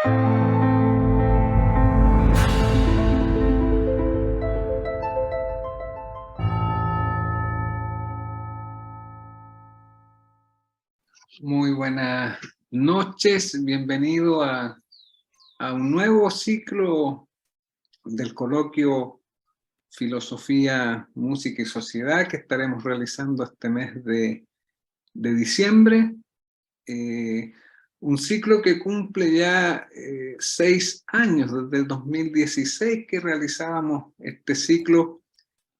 Muy buenas noches, bienvenido a un nuevo ciclo del coloquio Filosofía, Música y Sociedad que estaremos realizando este mes de diciembre. Un ciclo que cumple ya 6 años, desde el 2016 que realizábamos este ciclo.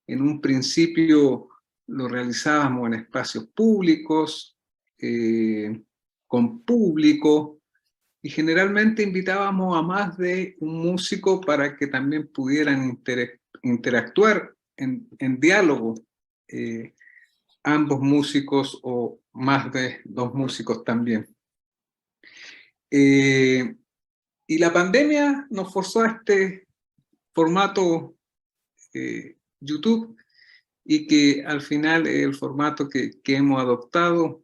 En un principio lo realizábamos en espacios públicos, con público, y generalmente invitábamos a más de un músico para que también pudieran interactuar en diálogo, ambos músicos o más de 2 músicos también. Y la pandemia nos forzó a este formato YouTube, y que al final es el formato que hemos adoptado,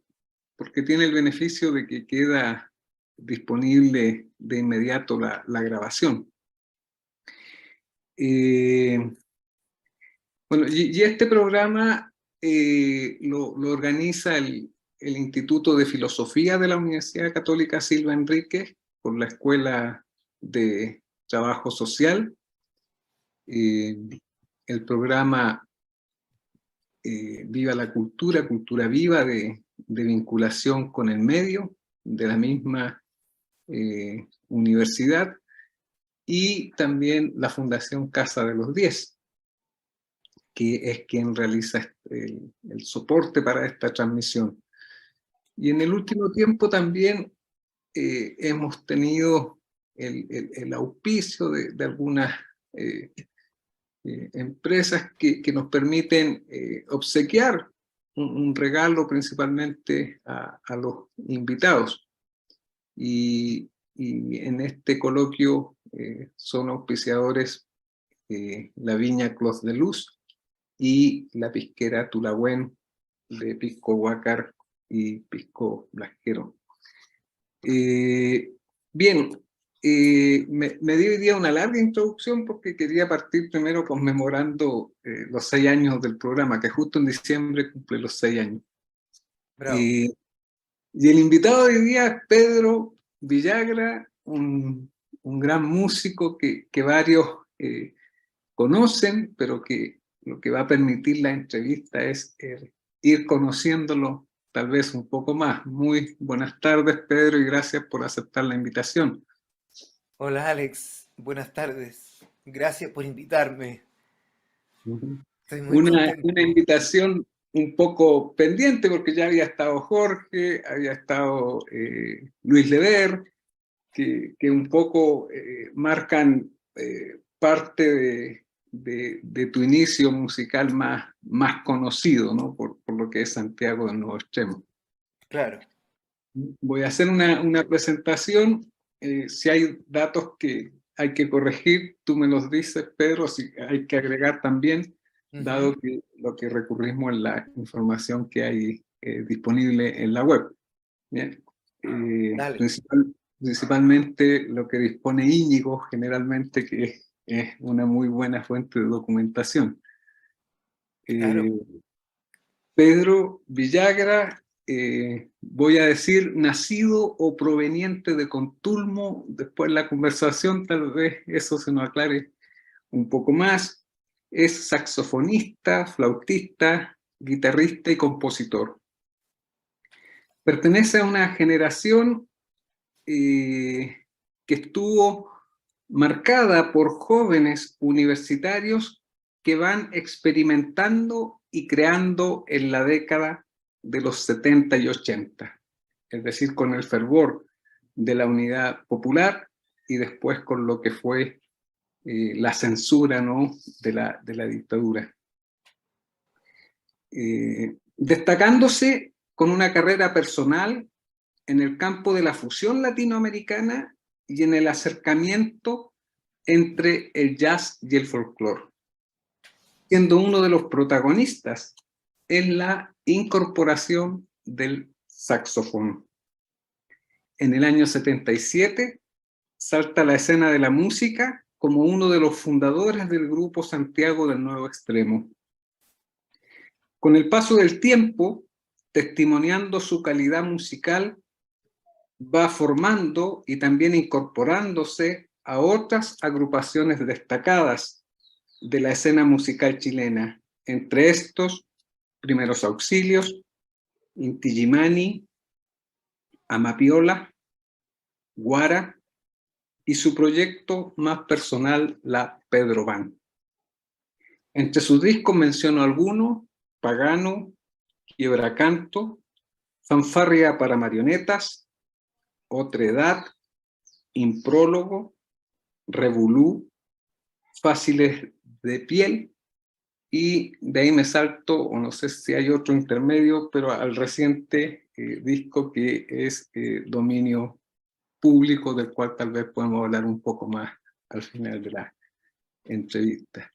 porque tiene el beneficio de que queda disponible de inmediato la grabación. Bueno, y este programa lo organiza el Instituto de Filosofía de la Universidad Católica Silva Enríquez por la Escuela de Trabajo Social. El programa Viva la Cultura, Cultura Viva, de vinculación con el medio de la misma universidad, y también la Fundación Casa de los 10, que es quien realiza el soporte para esta transmisión. Y en el último tiempo también hemos tenido el auspicio de algunas empresas que nos permiten obsequiar un regalo principalmente a los invitados. Y en este coloquio son auspiciadores la Viña Clos de Luz y la pisquera Tulagüen de Pisco Huácar y Pisco Blasquero. Bien, me di hoy día una larga introducción porque quería partir primero conmemorando los 6 años del programa, que justo en diciembre cumple los 6 años. Y el invitado de hoy día es Pedro Villagra, un gran músico que varios conocen, pero que lo que va a permitir la entrevista es ir conociéndolo tal vez un poco más. Muy buenas tardes, Pedro, y gracias por aceptar la invitación. Hola Alex, buenas tardes. Gracias por invitarme. Estoy muy contento. Una invitación un poco pendiente porque ya había estado Jorge, había estado Luis Leder, que un poco marcan parte de tu inicio musical más conocido, ¿no? Por lo que es Santiago del Nuevo Extremo. Claro. Voy a hacer una presentación. Si hay datos que hay que corregir, tú me los dices, Pedro. Si hay que agregar también, dado que lo que recurrimos es la información que hay disponible en la web. Bien. Principalmente lo que dispone Íñigo, generalmente, que es una muy buena fuente de documentación. Claro. Pedro Villagra, voy a decir nacido o proveniente de Contulmo. Después de la conversación tal vez eso se nos aclare un poco más. Es saxofonista, flautista, guitarrista y compositor. Pertenece a una generación que estuvo marcada por jóvenes universitarios que van experimentando y creando en la década de los 70 y 80, es decir, con el fervor de la Unidad Popular y después con lo que fue la censura, ¿no?, de la dictadura. Destacándose con una carrera personal en el campo de la fusión latinoamericana y en el acercamiento entre el jazz y el folclore, siendo uno de los protagonistas en la incorporación del saxofón. En el año 77 salta a la escena de la música como uno de los fundadores del grupo Santiago del Nuevo Extremo. Con el paso del tiempo, testimoniando su calidad musical, va formando y también incorporándose a otras agrupaciones destacadas de la escena musical chilena, entre estos Primeros Auxilios, Inti Illimani, Amapiola, Guara y su proyecto más personal, la Pedro Band. Entre sus discos menciono algunos: Pagano, Quiebracanto, Fanfarria para marionetas, Otredad, Imprólogo, Revolú, Fáciles de piel, y de ahí me salto, o no sé si hay otro intermedio, pero al reciente disco que es dominio público, del cual tal vez podemos hablar un poco más al final de la entrevista.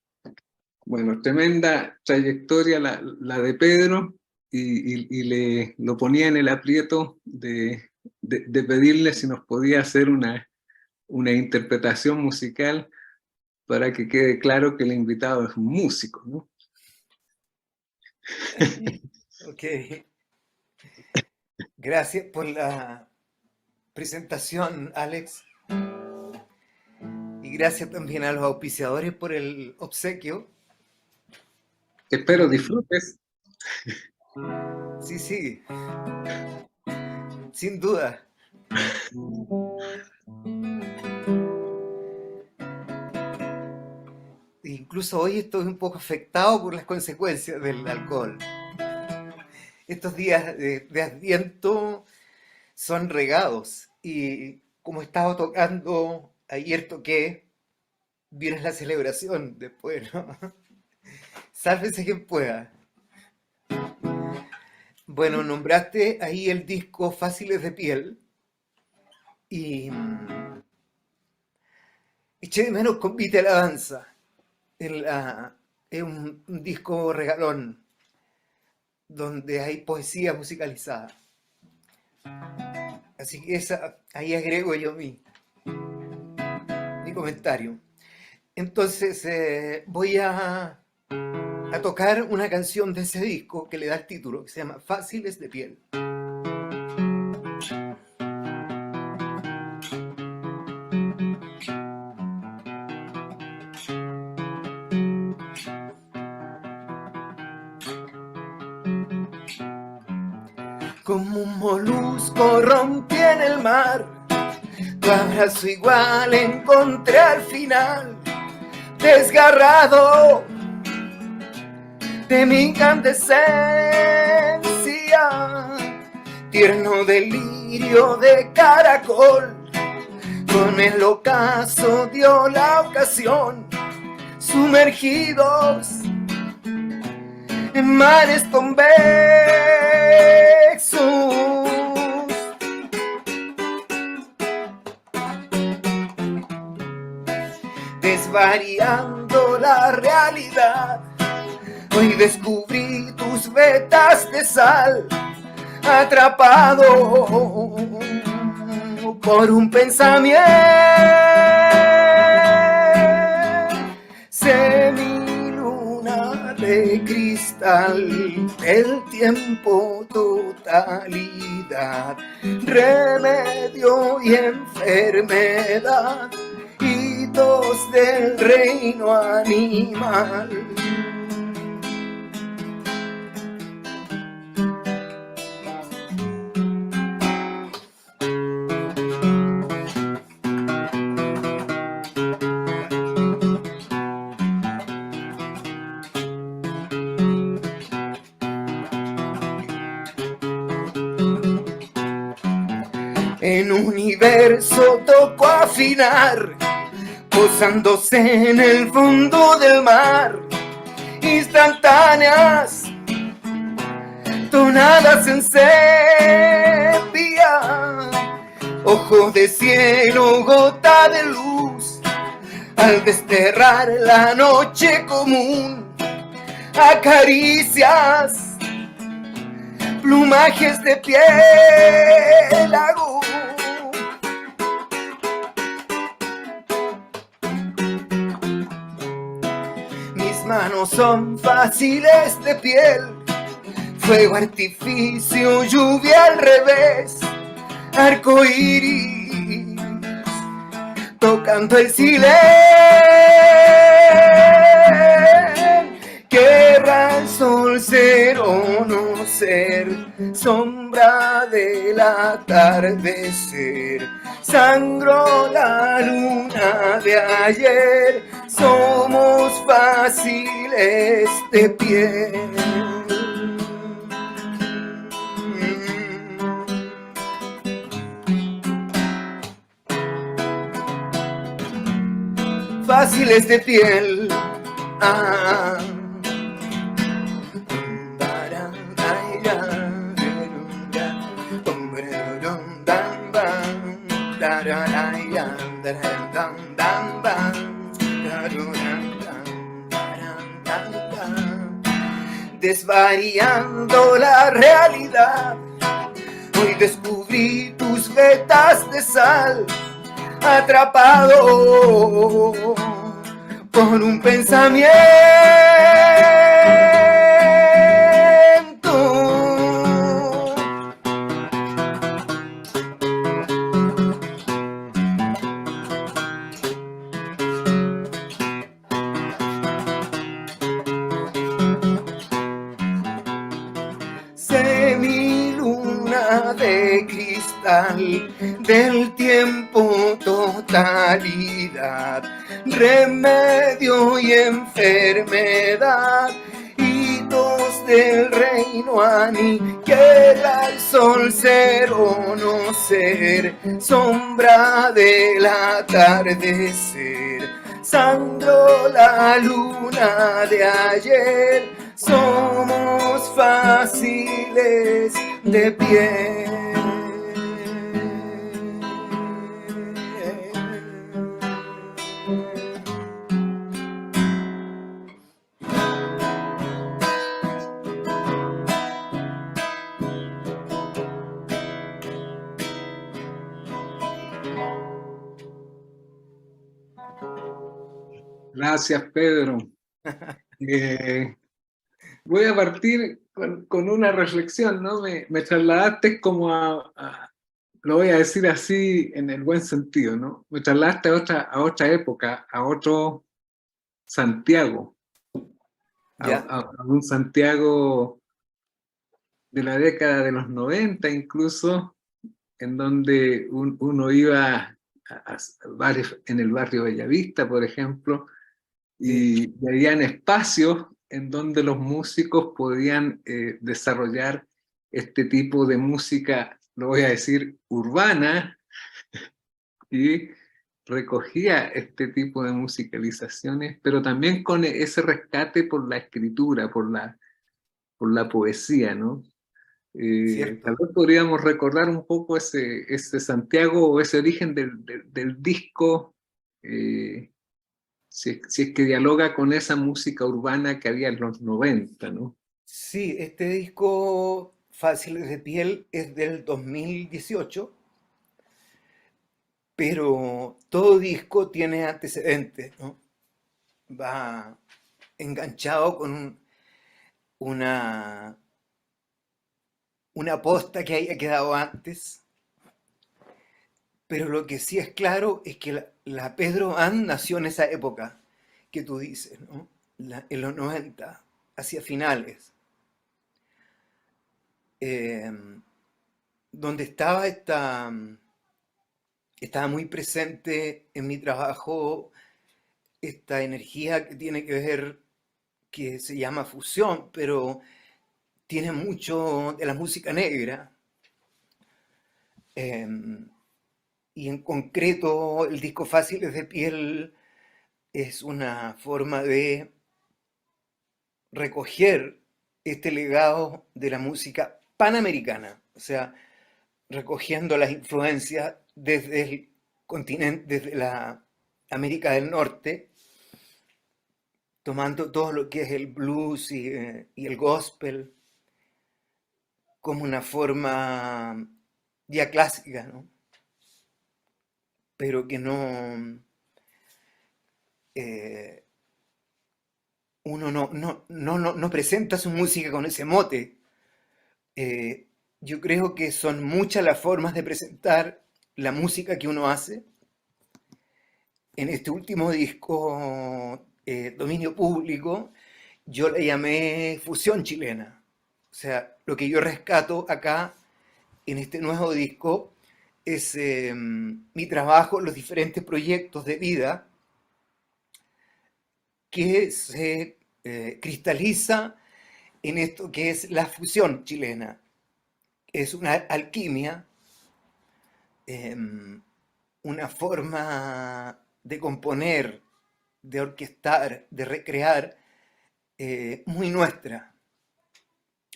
Bueno, tremenda trayectoria la de Pedro, y lo ponía en el aprieto de pedirle si nos podía hacer una interpretación musical para que quede claro que el invitado es un músico, ¿no? Ok. Gracias por la presentación, Alex. Y gracias también a los auspiciadores por el obsequio. Espero disfrutes. Sí, sí. Sin duda. Incluso hoy estoy un poco afectado por las consecuencias del alcohol. Estos días de Adviento son regados, y como estaba tocando, ayer toqué, viene la celebración después, ¿no? Sálvese quien pueda. Bueno, nombraste ahí el disco Fáciles de piel, y eché de menos Convite a la danza. Es un disco regalón donde hay poesía musicalizada. Así que ahí agrego yo mi comentario. Entonces voy a tocar una canción de ese disco que le da el título, que se llama Fáciles de piel. Como un molusco rompí en el mar, tu abrazo igual encontré al final, desgarrado de mi incandescencia, tierno delirio de caracol, con el ocaso dio la ocasión, sumergidos en mares convexos, desvariando la realidad. Hoy descubrí tus vetas de sal, atrapado por un pensamiento, semiluna de cristal, el tiempo totalidad, remedio y enfermedad, hitos del reino animal. En universo tocó afinar, posándose en el fondo del mar, instantáneas, tonadas en sepia, ojo de cielo, gota de luz, al desterrar la noche común, acaricias, plumajes de piel agú. manos son fáciles de piel, fuego, artificio, lluvia al revés, arco iris, tocando el silencio. Querrá el sol ser o no ser, sombra del atardecer. Sangró la luna de ayer, somos fáciles de piel. Fáciles de piel. Ah. Desvariando la realidad, hoy descubrí tus vetas de sal, atrapado por un pensamiento. Semiluna de cristal, del tiempo totalidad, remedio y enfermedad, hitos del reino aniquila el sol ser o no ser, sombra del atardecer, sangró la luna de ayer, somos fáciles de piel. Gracias, Pedro. Voy a partir con una reflexión, ¿no? Me trasladaste como lo voy a decir así en el buen sentido, ¿no? Me trasladaste a otra época, a otro Santiago, ¿Ya? a un Santiago de la década de los 90 incluso, en donde uno iba a bares en el barrio Bellavista, por ejemplo, y habían espacios en donde los músicos podían desarrollar este tipo de música, lo voy a decir, urbana, y recogía este tipo de musicalizaciones, pero también con ese rescate por la escritura, por la poesía, ¿no? Tal ¿Cierto? vez podríamos recordar un poco ese Santiago o ese origen del disco, si es que dialoga con esa música urbana que había en los 90, ¿no? Sí, este disco Fáciles de piel es del 2018, pero todo disco tiene antecedentes, ¿no? Va enganchado con una, una posta que haya quedado antes, pero lo que sí es claro es que la Pedro Ann nació en esa época que tú dices, ¿no? En los 90, hacia finales, eh, donde estaba muy presente en mi trabajo esta energía que tiene que ver, que se llama fusión, pero tiene mucho de la música negra. eh, y en concreto el disco Fáciles de piel es una forma de recoger este legado de la música panamericana, o sea, recogiendo las influencias desde el continente, desde la América del Norte, tomando todo lo que es el blues y el gospel como una forma ya clásica, ¿no? Pero que no, eh, uno no presenta su música con ese mote. Eh, yo creo que son muchas las formas de presentar la música que uno hace. En este último disco, Dominio Público, yo le llamé fusión chilena. O sea, lo que yo rescato acá en este nuevo disco es mi trabajo en los diferentes proyectos de vida que se cristaliza en esto que es la fusión chilena. Es una alquimia, eh, una forma de componer, de orquestar, de recrear, muy nuestra.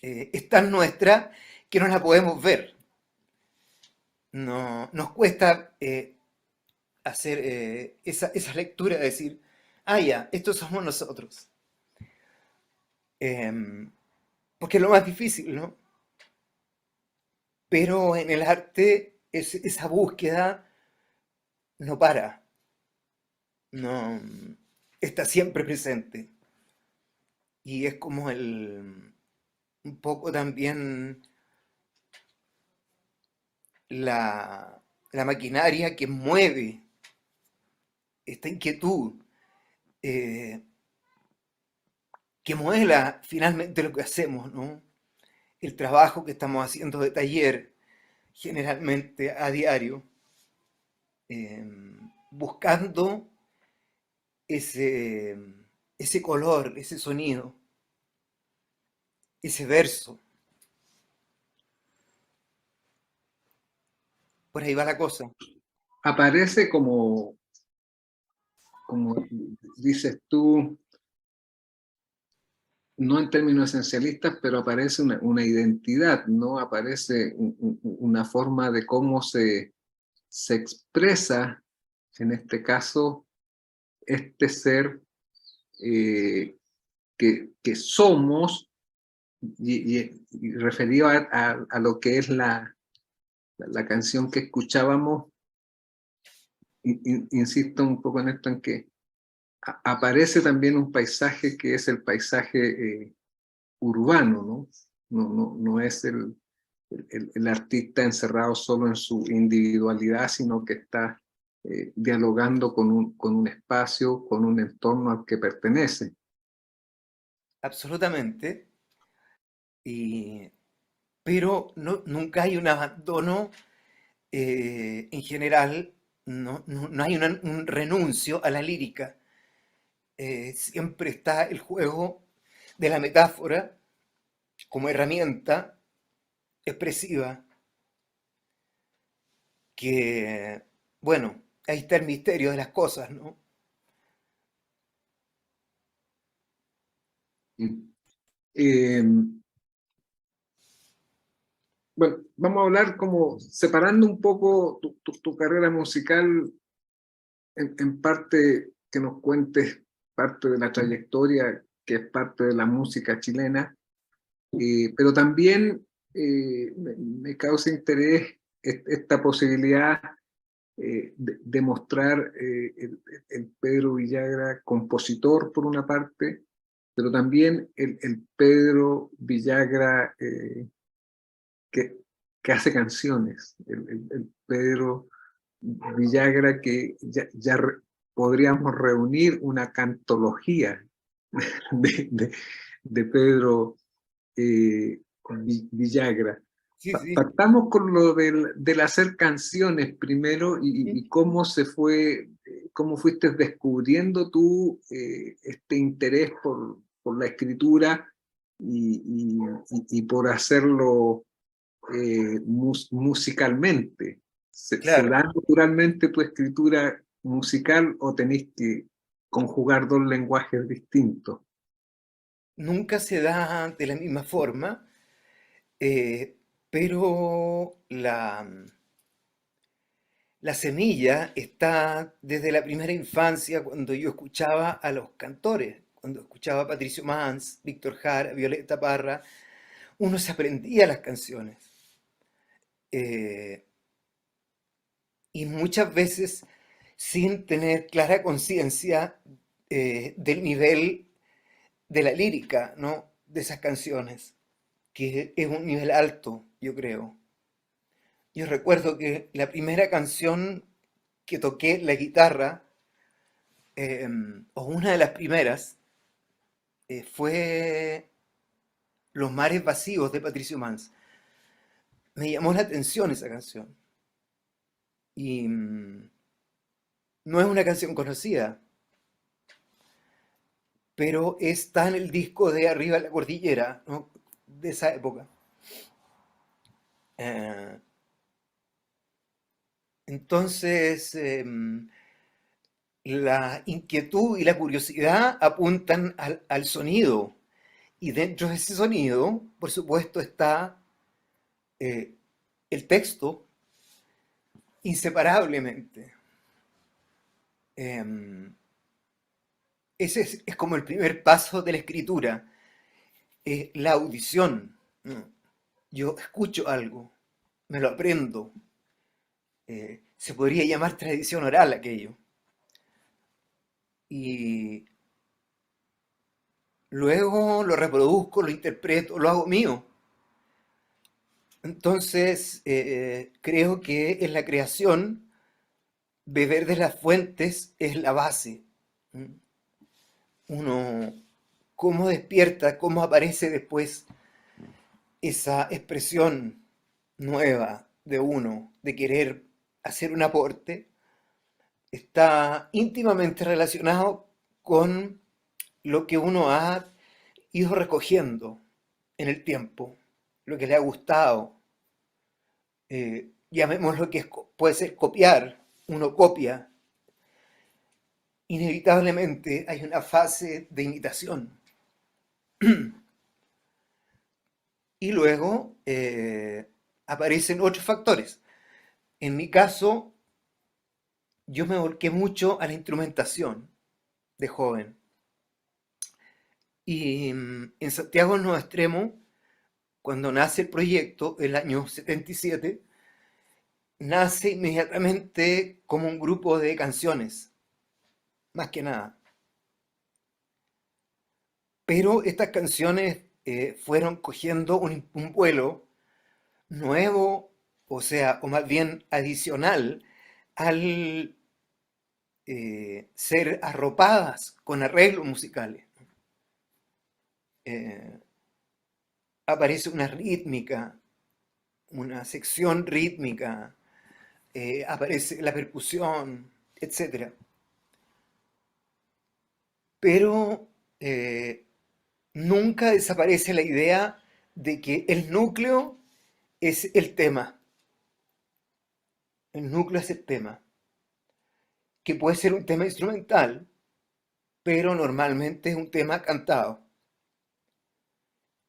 Es tan nuestra que no la podemos ver. No, nos cuesta hacer esa lectura de decir, ah, ya, estos somos nosotros. Em, Porque es lo más difícil, ¿no? Pero en el arte esa búsqueda no para, no está siempre presente. Y es como un poco también la maquinaria que mueve esta inquietud, eh, que modela finalmente lo que hacemos, ¿no? El trabajo que estamos haciendo de taller, generalmente a diario, eh, buscando ese, ese color, ese sonido, ese verso. Por ahí va la cosa. Aparece como dices tú, no en términos esencialistas, pero aparece una identidad, ¿no? Aparece una forma de cómo se expresa, en este caso, este ser que somos, y referido a lo que es la canción que escuchábamos, insisto un poco en esto, en que aparece también un paisaje que es el paisaje urbano, ¿no? No es el artista encerrado solo en su individualidad, sino que está dialogando con un espacio, con un entorno al que pertenece. Absolutamente. Pero nunca hay un abandono en general, no hay un renuncio a la lírica. Siempre está el juego de la metáfora como herramienta expresiva que, bueno, ahí está el misterio de las cosas, ¿no? Eh, bueno, vamos a hablar como separando un poco tu carrera musical en parte, que nos cuentes parte de la trayectoria que es parte de la música chilena, pero también me causa interés esta posibilidad de mostrar el Pedro Villagra compositor por una parte, pero también el Pedro Villagra que, que hace canciones, el Pedro Villagra que podríamos reunir una cantología de, de Pedro Villagra. Sí, sí. Partamos con lo del hacer canciones primero Ujú. y cómo se fue, cómo fuiste descubriendo tú este interés por la escritura y por hacerlo musicalmente. ¿Se Claro, da naturalmente tu escritura musical o tenés que conjugar dos lenguajes distintos? nunca se da de la misma forma, pero la semilla está desde la primera infancia, cuando yo escuchaba a los cantores, cuando escuchaba a Patricio Mans, Víctor Jara, Violeta Parra, uno se aprendía las canciones. eh, y muchas veces sin tener clara conciencia del nivel de la lírica, ¿no? De esas canciones, que es un nivel alto, yo creo. Yo recuerdo que la primera canción que toqué la guitarra, o una de las primeras, fue Los mares vacíos de Patricio Mans. Me llamó la atención esa canción. Y no es una canción conocida, pero está en el disco de Arriba de la Cordillera, ¿no? De esa época. Eh, entonces, la inquietud y la curiosidad apuntan al sonido. Y dentro de ese sonido, por supuesto, está eh, el texto inseparablemente. Em, Ese es como el primer paso de la escritura, la audición, ¿no? Yo escucho algo, me lo aprendo. Se podría llamar tradición oral aquello. Y luego lo reproduzco, lo interpreto, lo hago mío. Entonces, creo que en la creación, beber de las fuentes es la base. ¿Mm? Uno, cómo despierta, cómo aparece después esa expresión nueva de uno, de querer hacer un aporte, está íntimamente relacionado con lo que uno ha ido recogiendo en el tiempo, lo que le ha gustado. Llamémoslo que puede ser copiar, uno copia. Inevitablemente hay una fase de imitación. Y luego aparecen otros factores. En mi caso, yo me volqué mucho a la instrumentación de joven. Y en Santiago Nuevo Extremo, cuando nace el proyecto, el año 77, nace inmediatamente como un grupo de canciones, más que nada. Pero estas canciones fueron cogiendo un vuelo nuevo, o sea, o más bien adicional, al ser arropadas con arreglos musicales. Eh, Aparece una rítmica, una sección rítmica, aparece la percusión, etcétera. Pero nunca desaparece la idea de que el núcleo es el tema. El núcleo es el tema, que puede ser un tema instrumental, pero normalmente es un tema cantado.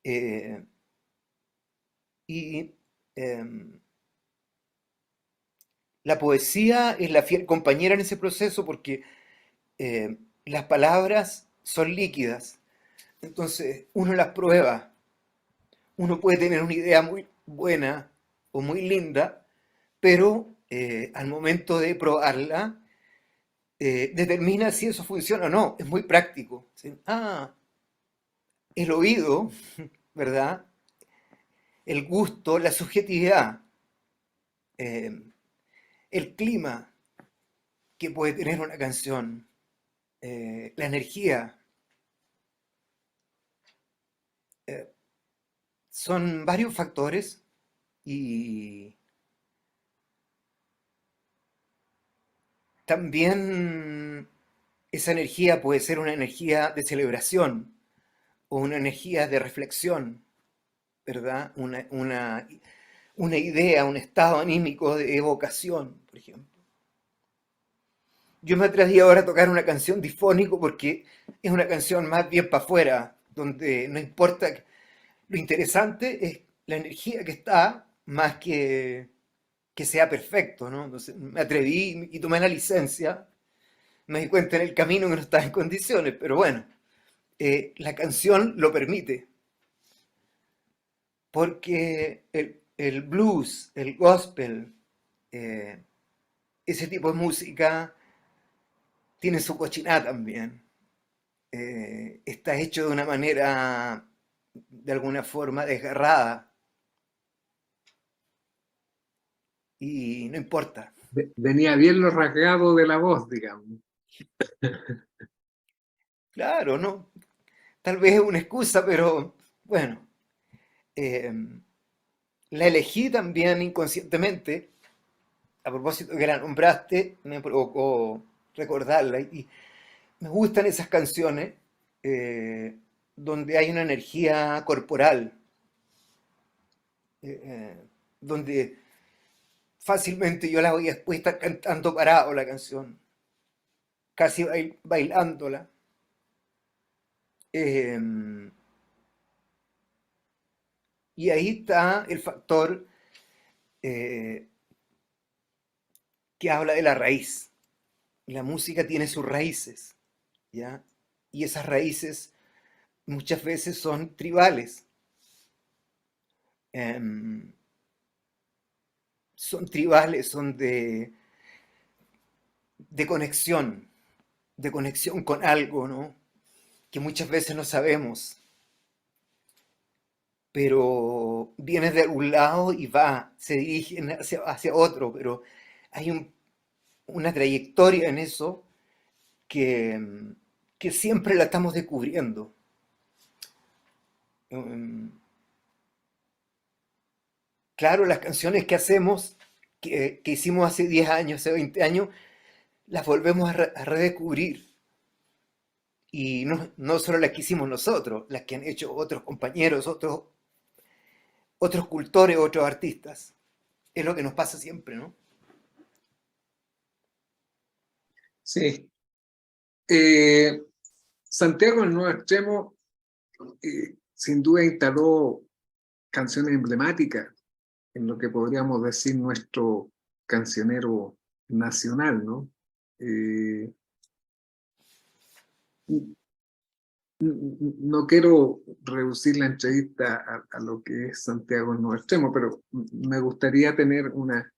Eh, y em, la poesía es la fiel compañera en ese proceso porque las palabras son líquidas. Entonces uno las prueba. Uno puede tener una idea muy buena o muy linda, pero al momento de probarla, determina si eso funciona o no. Es muy práctico. ¿Sí? Ah, el oído, ¿verdad? El gusto, la subjetividad, eh, el clima que puede tener una canción, la energía. eh, Son varios factores y también esa energía puede ser una energía de celebración o una energía de reflexión, ¿verdad? Una idea, un estado anímico de evocación, por ejemplo. Yo me atreví ahora a tocar una canción difónico porque es una canción más bien para afuera, donde no importa, lo interesante es la energía que está, más que sea perfecto, ¿no? Entonces me atreví y tomé la licencia, me di cuenta en el camino que no estaba en condiciones, pero bueno, la canción lo permite, porque el blues, el gospel, eh, ese tipo de música tiene su cochinada también. está hecho de una manera, de alguna forma, desgarrada, y no importa. Venía bien lo rasgado de la voz, digamos. Claro, ¿no? Tal vez es una excusa, pero bueno, eh, la elegí también inconscientemente. A propósito que la nombraste, me provocó recordarla. Y me gustan esas canciones eh, donde hay una energía corporal, eh, eh, donde fácilmente yo la voy a estar cantando parado la canción, casi bailándola. Eh, y ahí está el factor eh, que habla de la raíz. La música tiene sus raíces, ¿ya? Y esas raíces muchas veces son tribales. Em, Son tribales, son de de conexión con algo, ¿no? Que muchas veces no sabemos, pero viene de algún lado y va, se dirige hacia otro, pero hay una trayectoria en eso que, que siempre la estamos descubriendo. Em, Claro, las canciones que hacemos, que hicimos hace 10 años, hace 20 años, las volvemos a redescubrir. Y no, no solo las que hicimos nosotros, las que han hecho otros compañeros, otros cultores, otros artistas. Es lo que nos pasa siempre, ¿no? Sí. Eh, Santiago, el Nuevo Extremo, sin duda instaló canciones emblemáticas en lo que podríamos decir nuestro cancionero nacional, ¿no? Eh, no quiero reducir la entrevista a lo que es Santiago el Nuevo Extremo, pero me gustaría tener una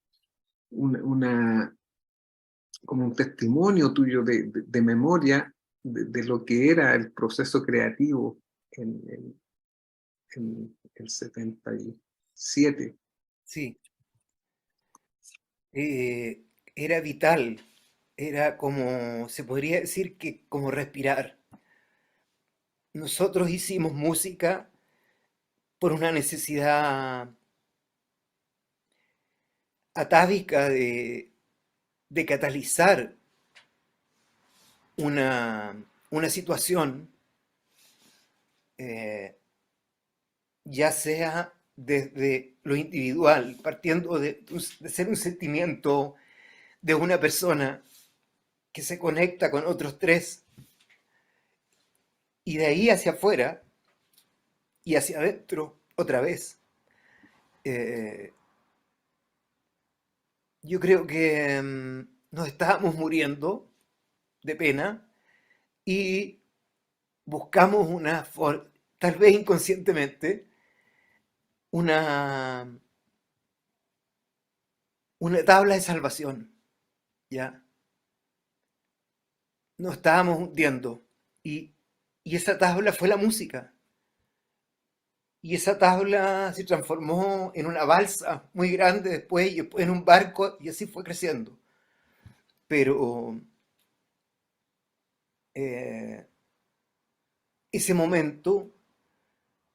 como un testimonio tuyo de memoria de lo que era el proceso creativo en el 77. Sí. Era vital, era como, se podría decir que como respirar. Nosotros hicimos música por una necesidad atávica de catalizar una, una situación, eh, ya sea desde lo individual, partiendo de ser un sentimiento de una persona que se conecta con otros tres, y de ahí hacia afuera y hacia adentro otra vez. Eh, yo creo que nos estábamos muriendo de pena y buscamos tal vez inconscientemente, una, una tabla de salvación, ¿ya? Nos estábamos hundiendo y, y esa tabla fue la música. Y esa tabla se transformó en una balsa muy grande después y después en un barco y así fue creciendo. Pero eh, ese momento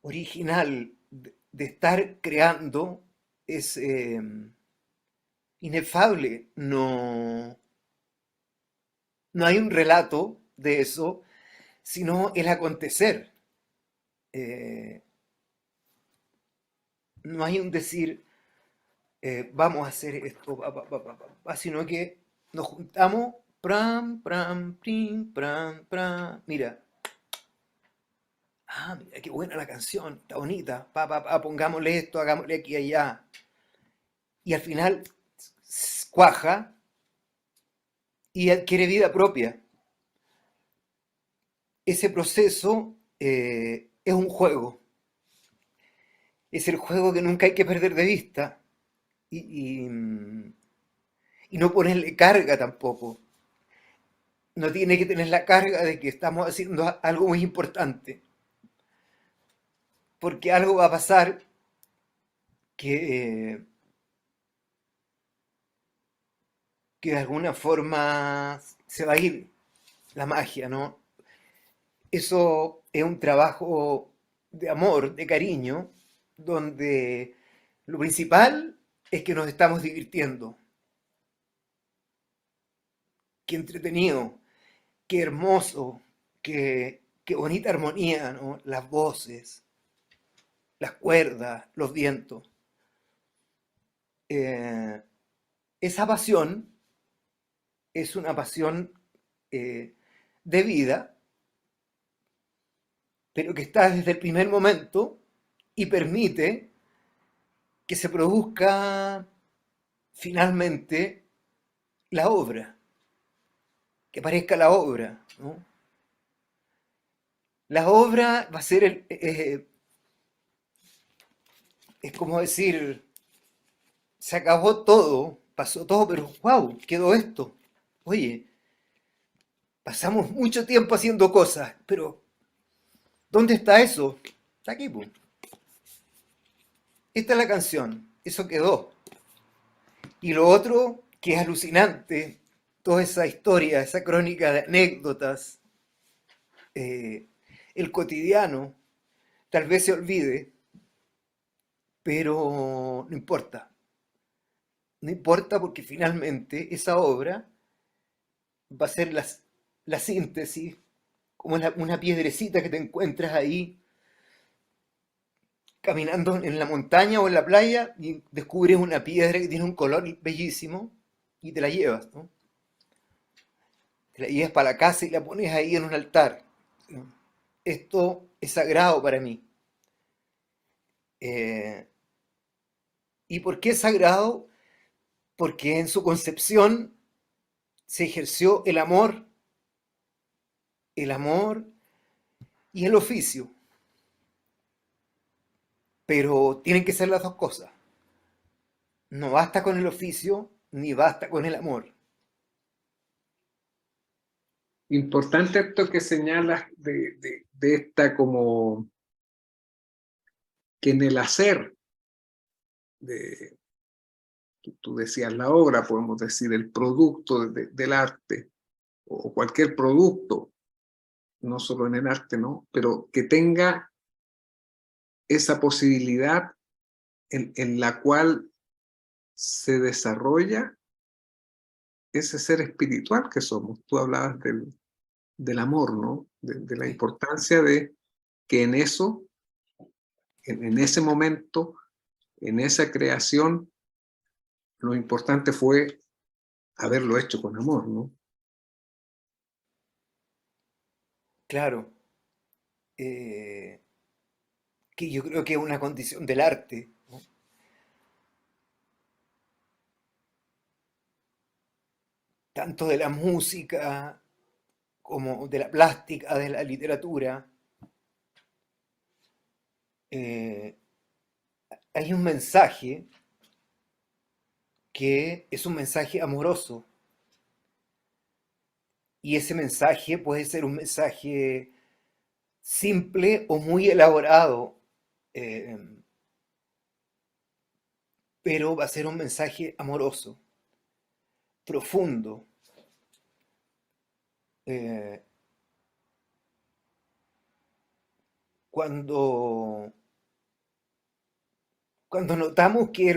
original de estar creando es inefable. No, no hay un relato de eso, sino el acontecer. Eh, no hay un decir, vamos a hacer esto, sino que nos juntamos, pram, pram, prim, pram, pram. Mira, mira qué buena la canción, está bonita, pongámosle esto, hagámosle aquí y allá. Y al final cuaja y adquiere vida propia. Ese proceso es un juego, es el juego que nunca hay que perder de vista y, y, y no ponerle carga tampoco. no tiene que tener la carga de que estamos haciendo algo muy importante, porque algo va a pasar que, que de alguna forma se va a ir la magia, ¿no? Eso es un trabajo de amor, de cariño, donde lo principal es que nos estamos divirtiendo. Qué entretenido, qué hermoso, qué bonita armonía, ¿no? Las voces, las cuerdas, los vientos. Eh, esa pasión es una pasión eh, de vida, pero que está desde el primer momento y permite que se produzca finalmente la obra, que parezca la obra, ¿no? La obra va a ser, es como decir, se acabó todo, pasó todo, pero wow, quedó esto. Oye, pasamos mucho tiempo haciendo cosas, pero ¿dónde está eso? Está aquí, pum. Esta es la canción, eso quedó. Y lo otro, que es alucinante, toda esa historia, esa crónica de anécdotas, eh, el cotidiano, tal vez se olvide, pero no importa. No importa porque finalmente esa obra va a ser la síntesis, como una piedrecita que te encuentras ahí caminando en la montaña o en la playa y descubres una piedra que tiene un color bellísimo y te la llevas, ¿no? Te la llevas para la casa y la pones ahí en un altar. Esto es sagrado para mí. Eh, ¿Y por qué es sagrado? Porque en su concepción se ejerció el amor y el oficio, pero tienen que ser las dos cosas. No basta con el oficio ni basta con el amor. Importante esto que señalas de esta como que en el hacer, de, tú decías la obra, podemos decir el producto del arte o cualquier producto, no solo en el arte, ¿no? Pero que tenga esa posibilidad en la cual se desarrolla ese ser espiritual que somos. Tú hablabas del amor, ¿no? De la Sí, importancia de que en eso, en ese momento, en esa creación, lo importante fue haberlo hecho con amor, ¿no? claro. Eh, que yo creo que es una condición del arte, ¿no? Tanto de la música como de la plástica, de la literatura. Eh, hay un mensaje que es un mensaje amoroso y ese mensaje puede ser un mensaje simple o muy elaborado, eh, pero va a ser un mensaje amoroso, profundo. Eh, cuando, cuando notamos que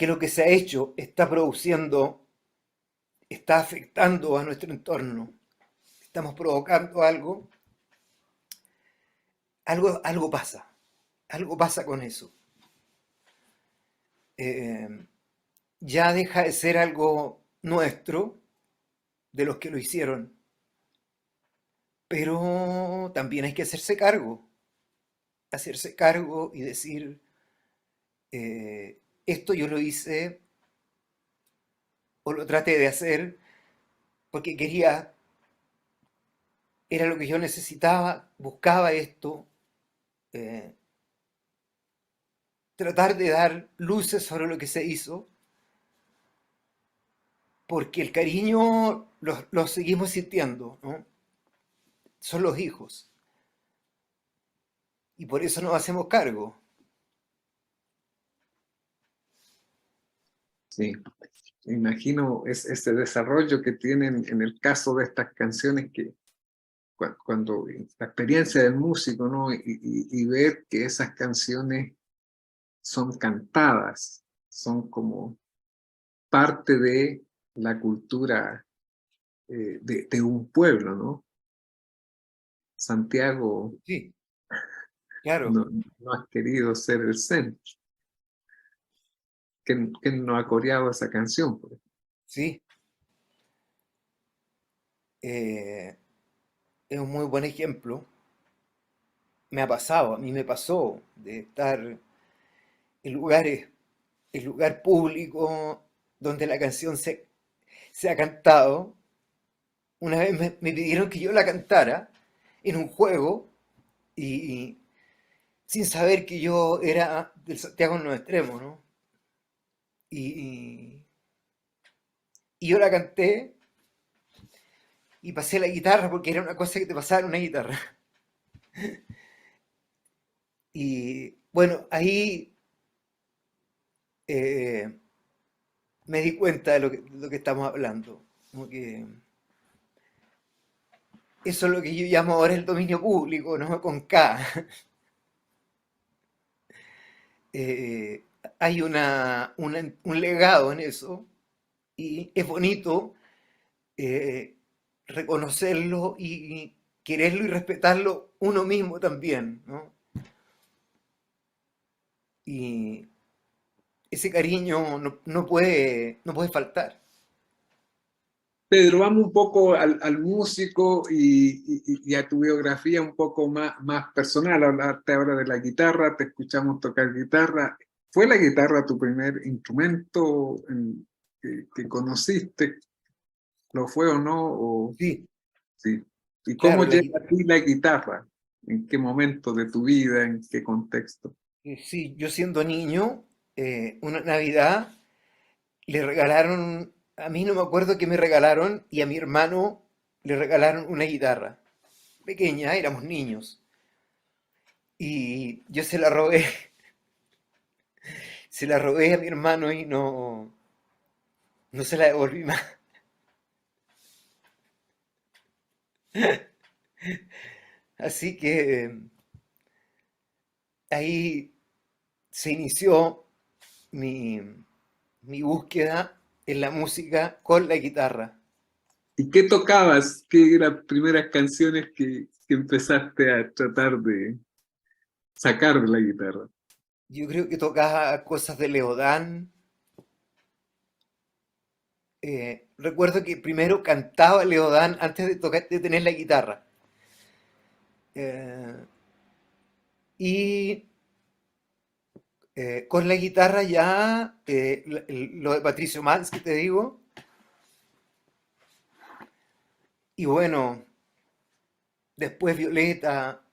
lo que se ha hecho está produciendo, está afectando a nuestro entorno, estamos provocando algo, algo pasa con eso. Eh, ya deja de ser algo nuestro, de los que lo hicieron, pero también hay que hacerse cargo y decir, esto yo lo hice o lo traté de hacer porque quería, era lo que yo necesitaba, buscaba esto, eh, tratar de dar luces sobre lo que se hizo, porque el cariño lo seguimos sintiendo, ¿no? Son los hijos, y por eso nos hacemos cargo. Sí. Imagino ese desarrollo que tienen en el caso de estas canciones que cuando la experiencia del músico, ¿no? Y ver que esas canciones son cantadas, son como parte de la cultura de un pueblo, ¿no? Santiago Sí, claro, no, no ha querido ser el centro. ¿Quién no ha coreado esa canción? Por ejemplo? sí. Eh, es un muy buen ejemplo. Me ha pasado, a mí me pasó de estar en lugares, en lugar público donde la canción se ha cantado. Una vez me pidieron que yo la cantara en un juego y sin saber que yo era del Santiago en los extremos, ¿no? Y, y yo la canté y pasé la guitarra porque era una cosa que te pasaba en una guitarra. Y bueno, ahí eh, me di cuenta de lo que estamos hablando. Como que eso es lo que yo llamo ahora el dominio público, ¿no? Con K. Eh, hay un legado en eso y es bonito eh, reconocerlo y quererlo y respetarlo uno mismo también, ¿no? Y ese cariño no puede faltar. Pedro, vamos un poco al músico y a tu biografía un poco más personal. Hablaste ahora de la guitarra, te escuchamos tocar guitarra. ¿Fue la guitarra tu primer instrumento que conociste? ¿Lo fue o no? Sí, Sí. ¿Y cómo claro, llega a ti la guitarra? ¿En qué momento de tu vida? ¿En qué contexto? sí, yo siendo niño, una Navidad le regalaron, a mí no me acuerdo qué me regalaron, y a mi hermano le regalaron una guitarra pequeña, éramos niños, y yo se la robé, se la robé a mi hermano y no se la devolví más. Así que ahí se inició mi, mi búsqueda en la música con la guitarra. ¿Y qué tocabas? ¿Qué eran las primeras canciones que empezaste a tratar de sacar de la guitarra? Yo creo que tocaba cosas de Leodán. Recuerdo que primero cantaba Leodán antes de tocar, de tener la guitarra. Eh, y con la guitarra ya, lo de Patricio Mans que te digo. Y bueno, después Violeta,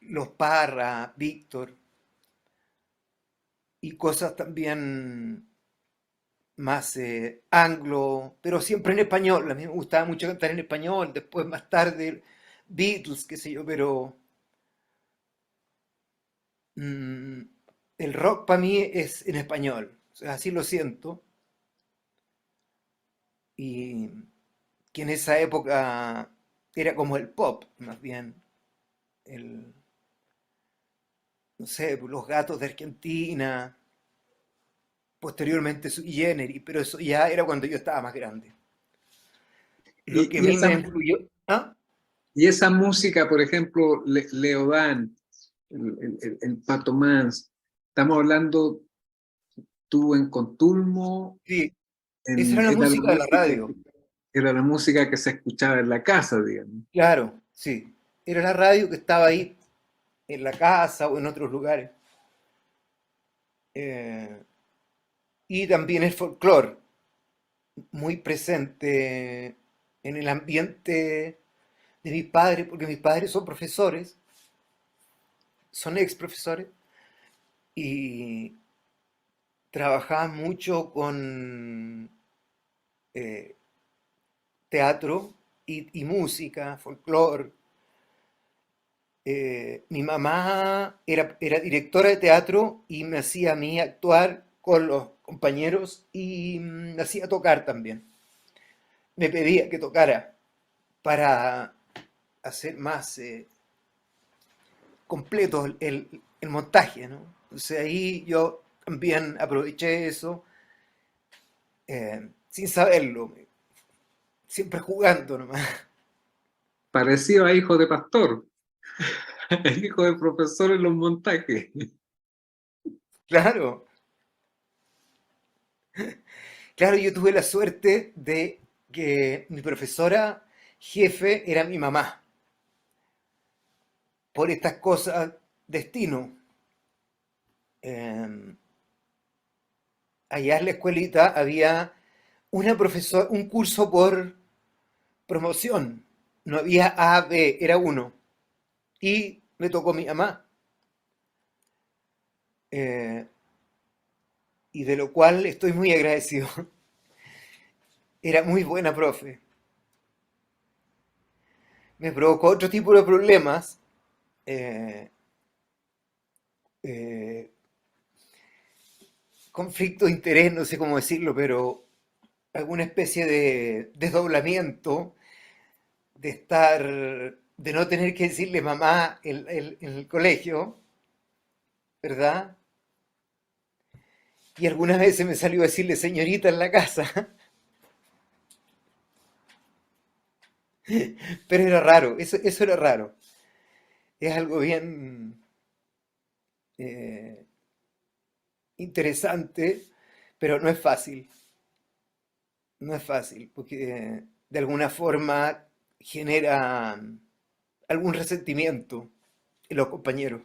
Los Parra, Víctor. Y cosas también más anglo, pero siempre en español. A mí me gustaba mucho cantar en español. Después, más tarde, Beatles, qué sé yo, pero mm, el rock para mí es en español. O sea, así lo siento. Y que en esa época era como el pop, más bien. El, no sé, los Gatos de Argentina, posteriormente Sui Generis, pero eso ya era cuando yo estaba más grande. Lo que a Y mí me esa, influyó. ¿Ah? y esa música, por ejemplo, Leodán, el Pato Mans, estamos hablando tú en Contulmo, Sí, esa era la era la música de la música radio. era la música que se escuchaba en la casa, digamos. Claro, sí. Era la radio que estaba ahí en la casa o en otros lugares. Eh, y también el folclore, muy presente en el ambiente de mis padres, porque mis padres son profesores, son ex profesores, y trabajaban mucho con eh, teatro y música, folclore. Mi mamá era directora de teatro y me hacía a mí actuar con los compañeros y me hacía tocar también. Me pedía que tocara para hacer más completo el montaje, ¿no? Entonces ahí yo también aproveché eso sin saberlo, siempre jugando nomás. Parecido a hijo de pastor, el hijo de profesor en los montajes. Claro, claro, yo tuve la suerte de que mi profesora jefe era mi mamá. Por estas cosas, destino. Eh, Allá en la escuelita había un curso por promoción. No había A, B, era uno. Y me tocó mi mamá. Eh, y de lo cual estoy muy agradecido. Era muy buena profe. Me provocó otro tipo de problemas. eh, eh, Conflicto de interés, no sé cómo decirlo, pero alguna especie de desdoblamiento de estar, de no tener que decirle mamá en el colegio, ¿verdad? Y algunas veces me salió a decirle señorita en la casa, pero era raro, eso era raro. Es algo bien eh, interesante, pero no es fácil, no es fácil, porque de alguna forma genera algún resentimiento en los compañeros.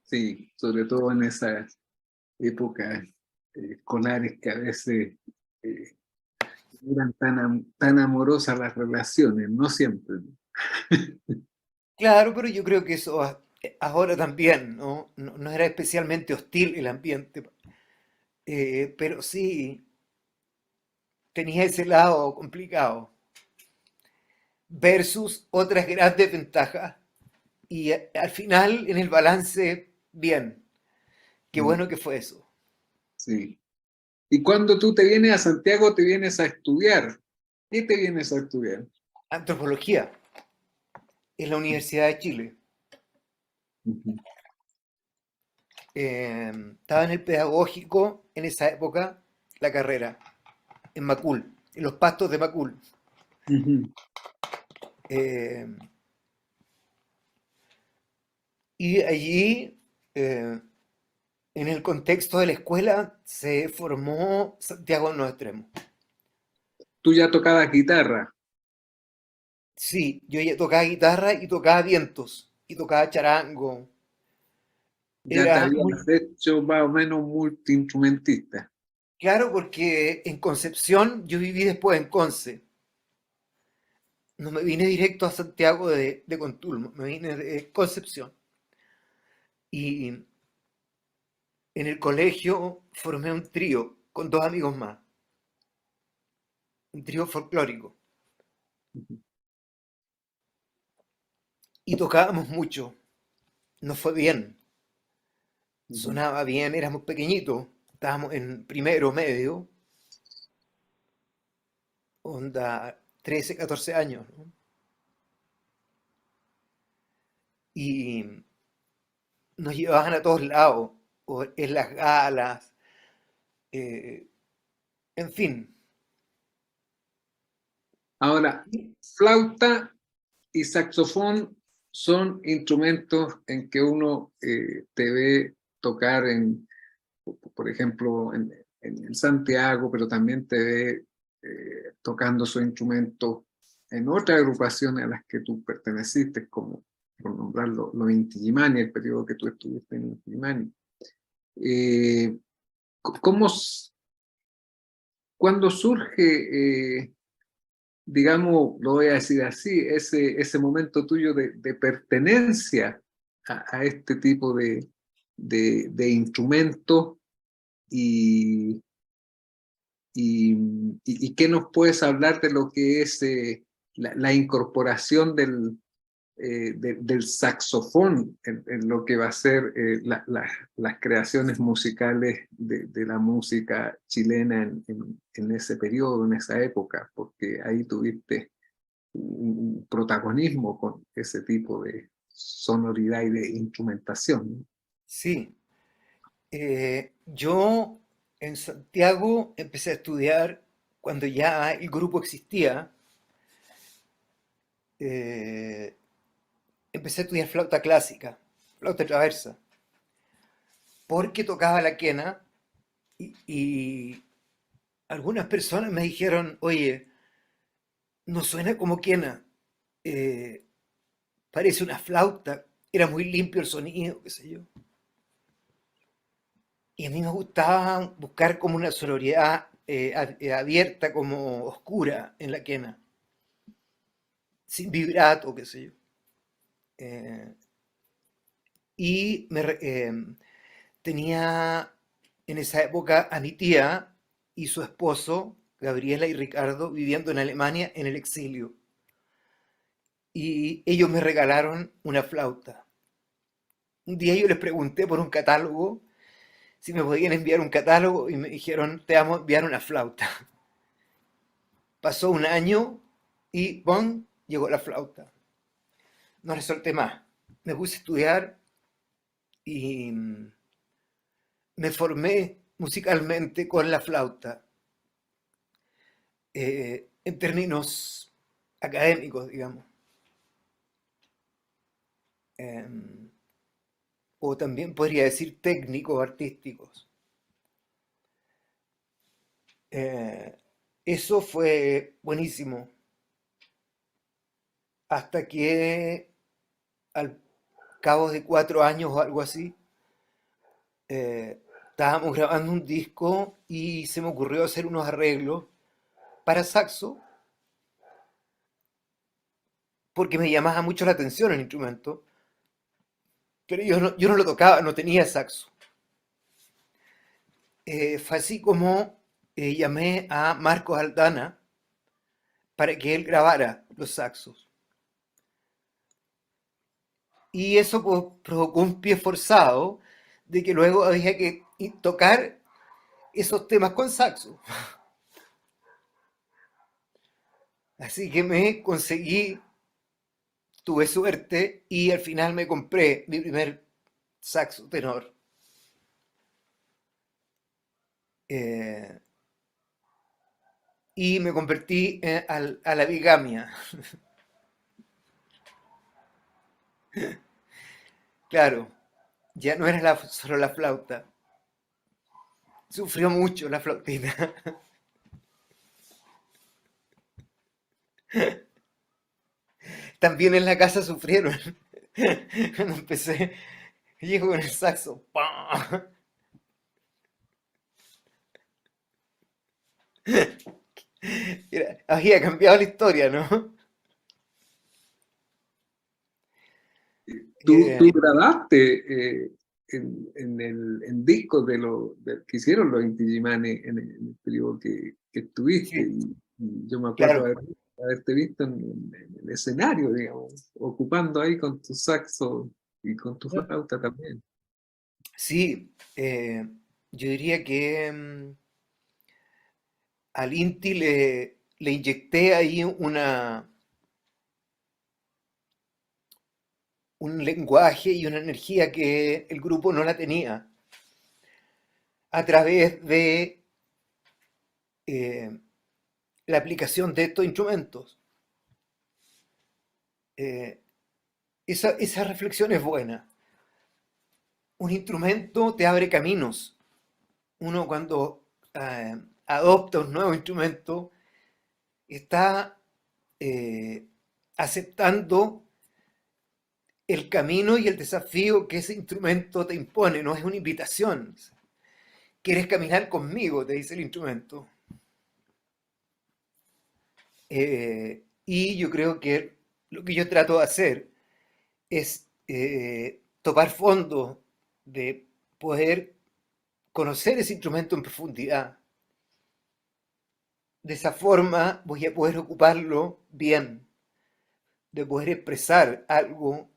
Sí, sobre todo en esas épocas escolares que a veces eh, eran tan amorosas las relaciones, no siempre. Claro, pero yo creo que eso ahora también, ¿no? No era especialmente hostil el ambiente, pero sí tenía ese lado complicado, versus otras grandes ventajas. Y al final, en el balance, bien. Qué Mm, bueno que fue eso. sí. Y cuando tú te vienes a Santiago, te vienes a estudiar. ¿Qué te vienes a estudiar? Antropología en la Universidad de Chile. Ujú. Estaba en el pedagógico en esa época, la carrera, en Macul, en los pastos de Macul. Ujú. Eh, y allí, eh, en el contexto de la escuela, se formó Santiago No Extremo. Tú ya tocabas guitarra, Sí, yo ya tocaba guitarra y tocaba vientos, y tocaba charango. ya te Era muy habías hecho más o menos multiinstrumentista. claro porque en Concepción yo viví después en Conce. No me vine directo a Santiago de Contulmo, me vine de Concepción. Y en el colegio formé un trío con dos amigos más, un trío folclórico. Y tocábamos mucho, nos fue bien, Ujú. sonaba bien, éramos pequeñitos, estábamos en primero medio, onda 13, 14 años, ¿no? Y nos llevaban a todos lados, o en las galas, eh, en fin. Ahora, flauta y saxofón son instrumentos en que uno te ve tocar por ejemplo, en Santiago, pero también te ve tocando su instrumento en otras agrupaciones a las que tú perteneciste, como por nombrarlo, los Inti Illimani, el periodo que tú estuviste en Inti Illimani. Eh, ¿Cómo, cuándo surge, digamos, lo voy a decir así, ese momento tuyo de pertenencia a este tipo de instrumentos y y qué nos puedes hablar de lo que es la incorporación del saxofón en lo que va a ser las creaciones musicales de la música chilena en ese periodo, en esa época, porque ahí tuviste un protagonismo con ese tipo de sonoridad y de instrumentación, ¿no? Sí, yo en Santiago empecé a estudiar cuando ya el grupo existía. eh, Empecé a estudiar flauta clásica, flauta traversa, porque tocaba la quena y algunas personas me dijeron, oye, no suena como quena, eh, parece una flauta, era muy limpio el sonido, qué sé yo. Y a mí me gustaba buscar como una sonoridad abierta, como oscura en la quena, sin vibrato, qué sé yo. Eh, y tenía en esa época a mi tía y su esposo, Gabriela y Ricardo, viviendo en Alemania en el exilio. Y ellos me regalaron una flauta. Un día yo les pregunté por un catálogo, si me podían enviar un catálogo y me dijeron, te vamos a enviar una flauta. Pasó un año y ¡pum! Llegó la flauta. No le solté más. Me puse a estudiar y me formé musicalmente con la flauta, en términos académicos, digamos. Eh, o también podría decir técnicos, artísticos. Eh, Eso fue buenísimo, hasta que al cabo de 4 años o algo así, estábamos grabando un disco y se me ocurrió hacer unos arreglos para saxo, porque me llamaba mucho la atención el instrumento, pero yo no lo tocaba, no tenía saxo. Fue así como llamé a Marcos Aldana para que él grabara los saxos. Y eso pues, provocó un pie forzado de que luego había que tocar esos temas con saxo. Así que me conseguí, tuve suerte y al final me compré mi primer saxo tenor. Eh, y me convertí a la bigamia. Claro, ya no era solo la flauta. Sufrió mucho la flautina. También en la casa sufrieron. Cuando empecé, llego con el saxo. ¡Pam! Había cambiado la historia, ¿no? Tú Eh, grabaste en discos que hicieron los Inti Illimani en el periodo que estuviste, sí, y yo me acuerdo claro. haberte visto en el escenario, digamos, ocupando ahí con tu saxo y con tu flauta también. Sí, yo diría que al Inti le inyecté ahí un lenguaje y una energía que el grupo no la tenía a través de eh, la aplicación de estos instrumentos. Eh, esa reflexión es buena. Un instrumento te abre caminos. Uno cuando adopta un nuevo instrumento está eh, aceptando el camino y el desafío que ese instrumento te impone, no es una invitación. ¿Quieres caminar conmigo? Te dice el instrumento. Y yo creo que lo que yo trato de hacer es tocar fondo, de poder conocer ese instrumento en profundidad, de esa forma voy a poder ocuparlo bien, de poder expresar algo,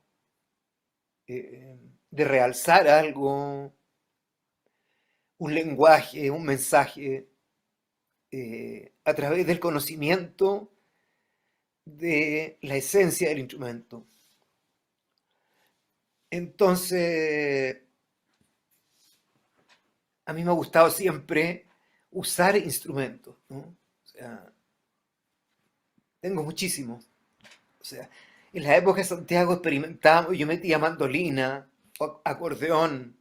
de realzar algo, un lenguaje, un mensaje, a través del conocimiento de la esencia del instrumento. Entonces, a mí me ha gustado siempre usar instrumentos, ¿no? O sea, tengo muchísimos. O sea, en la época de Santiago experimentábamos, yo metía mandolina, acordeón,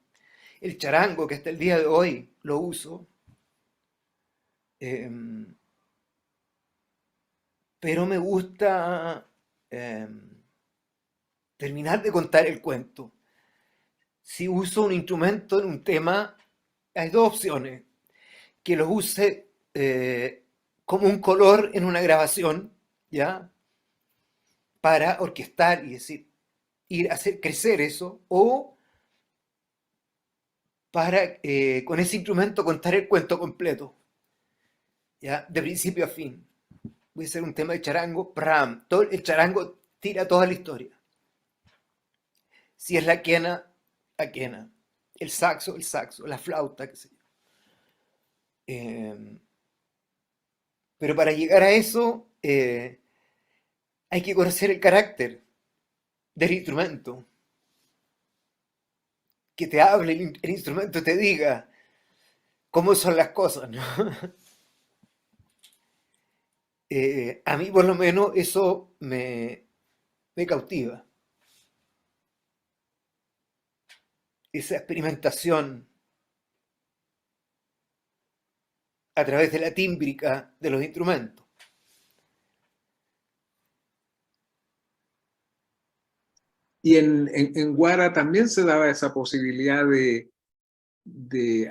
el charango, que hasta el día de hoy lo uso. Eh, pero me gusta eh, terminar de contar el cuento. Si uso un instrumento en un tema, hay dos opciones. Que lo use como un color en una grabación, ¿ya? Para orquestar y decir, ir a hacer crecer eso, o para con ese instrumento contar el cuento completo, ¿ya? De principio a fin. Voy a hacer un tema de charango, ¡pram! Todo el charango tira toda la historia. Si es la quena, la quena. El saxo, la flauta, qué sé yo. Pero para llegar a eso hay que conocer el carácter del instrumento. Que te hable el instrumento, te diga cómo son las cosas, ¿no? A mí por lo menos eso me cautiva. Esa experimentación a través de la tímbrica de los instrumentos. Y en Guara también se daba esa posibilidad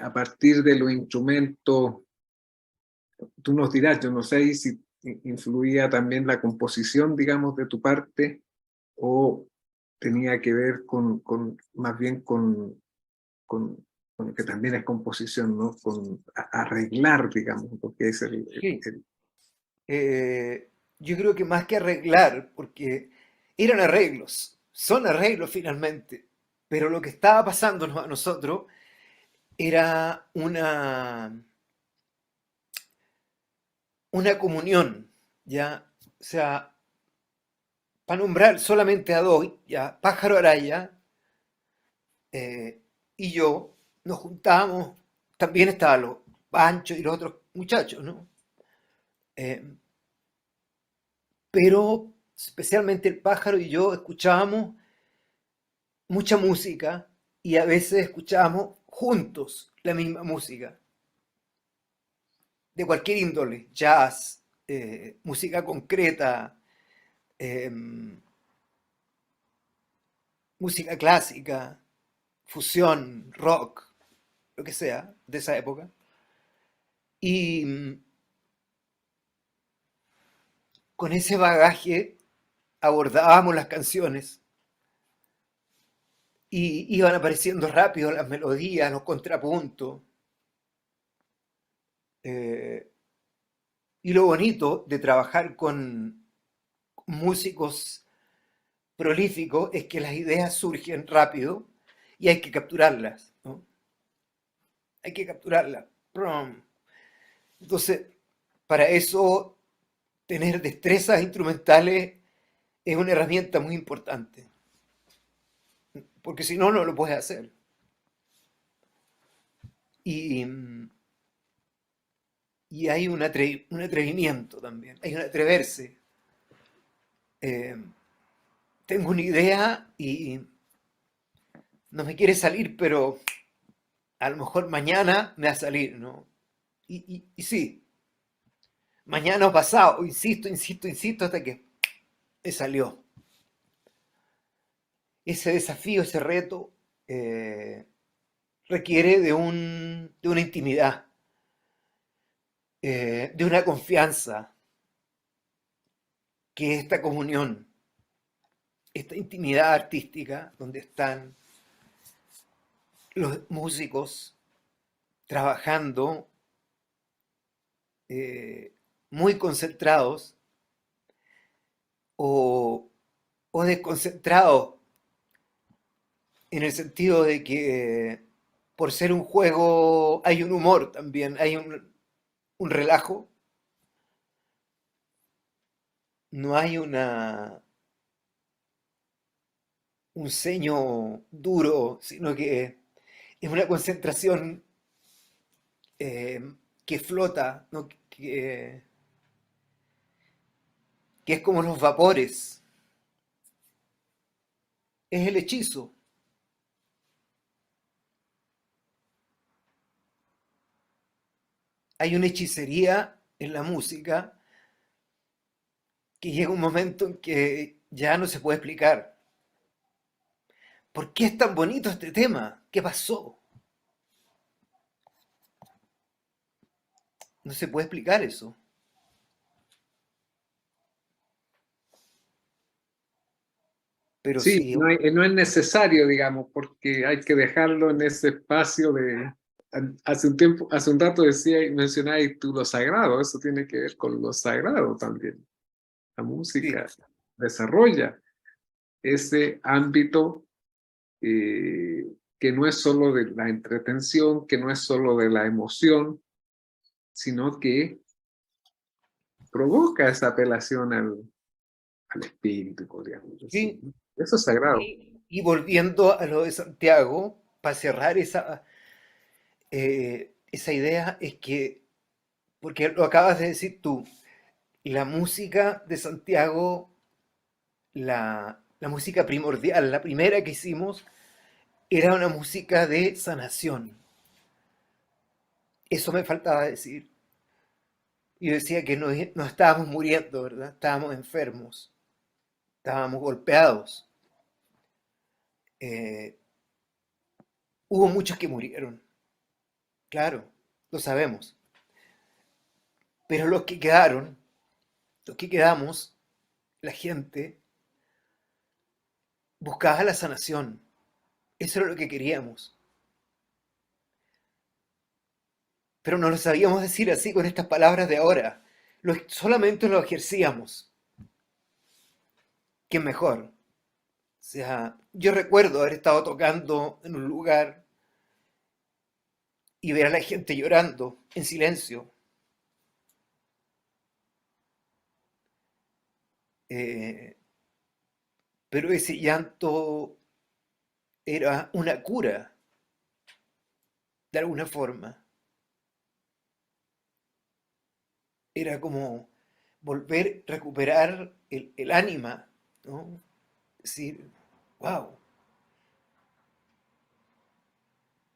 a partir de los instrumentos, tú nos dirás, yo no sé si influía también la composición, digamos, de tu parte, o tenía que ver más bien con que también es composición, ¿no? Con arreglar, digamos, porque es Sí. Yo creo que más que arreglar, porque eran arreglos, son arreglos finalmente, pero lo que estaba pasándonos a nosotros era una comunión, ¿ya? O sea, para nombrar solamente a dos, ¿ya? Pájaro Araya y yo nos juntábamos, también estaban los Pancho y los otros muchachos, ¿no? Eh, pero especialmente el pájaro y yo escuchábamos mucha música y a veces escuchábamos juntos la misma música, de cualquier índole, jazz, música concreta, eh, música clásica, fusión, rock, lo que sea, de esa época. Y con ese bagaje abordábamos las canciones y iban apareciendo rápido las melodías, los contrapuntos. Eh, y lo bonito de trabajar con músicos prolíficos es que las ideas surgen rápido y hay que capturarlas, ¿no? Hay que capturarlas. ¡Prum! Entonces, para eso, tener destrezas instrumentales es una herramienta muy importante, porque si no, no lo puedes hacer. Y, y hay un atrevimiento también, hay un atreverse. Eh, tengo una idea y no me quiere salir, pero a lo mejor mañana me va a salir, ¿no? Y sí, mañana o pasado, insisto, hasta que me salió. Ese desafío, ese reto, requiere de una intimidad, de una confianza, que es esta comunión, esta intimidad artística, donde están los músicos trabajando muy concentrados o, o desconcentrados, en el sentido de que por ser un juego hay un humor también, hay un relajo, no hay un ceño duro, sino que es una concentración eh, que flota, ¿no? Que es como los vapores, es el hechizo. Hay una hechicería en la música que llega un momento en que ya no se puede explicar. ¿Por qué es tan bonito este tema? ¿Qué pasó? No se puede explicar eso. Pero Sí, sí, no es necesario, digamos, porque hay que dejarlo en ese espacio de... Hace un tiempo, hace un rato mencionabas tú lo sagrado, eso tiene que ver con lo sagrado también. La sí, música desarrolla ese ámbito que no es solo de la entretención, que no es solo de la emoción, sino que provoca esa apelación al espíritu, podríamos decir, sí. ¿no? Eso es sagrado. Y volviendo a lo de Santiago, para cerrar esa idea, es que, porque lo acabas de decir tú, la música de Santiago, la música primordial, la primera que hicimos, era una música de sanación. Eso me faltaba decir. Yo decía que no estábamos muriendo, ¿verdad? Estábamos enfermos, estábamos golpeados. Eh, Hubo muchos que murieron, claro, lo sabemos. Pero los que quedaron, los que quedamos, la gente, buscaba la sanación. Eso era lo que queríamos. Pero no lo sabíamos decir así con estas palabras de ahora. Solamente lo ejercíamos. ¿Qué mejor? O sea, yo recuerdo haber estado tocando en un lugar y ver a la gente llorando en silencio. Eh, pero ese llanto era una cura, de alguna forma. Era como volver, recuperar el ánima, ¿no? Decir, wow,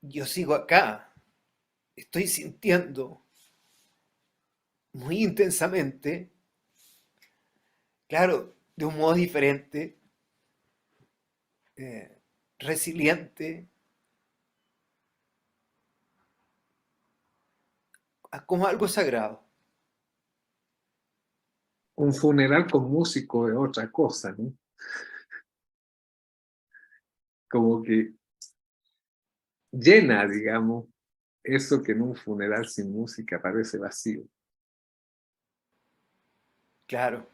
yo sigo acá, estoy sintiendo muy intensamente, claro, de un modo diferente, eh, resiliente, como algo sagrado. Un funeral con músico es otra cosa, ¿no? Como que llena, digamos, eso que en un funeral sin música parece vacío. Claro,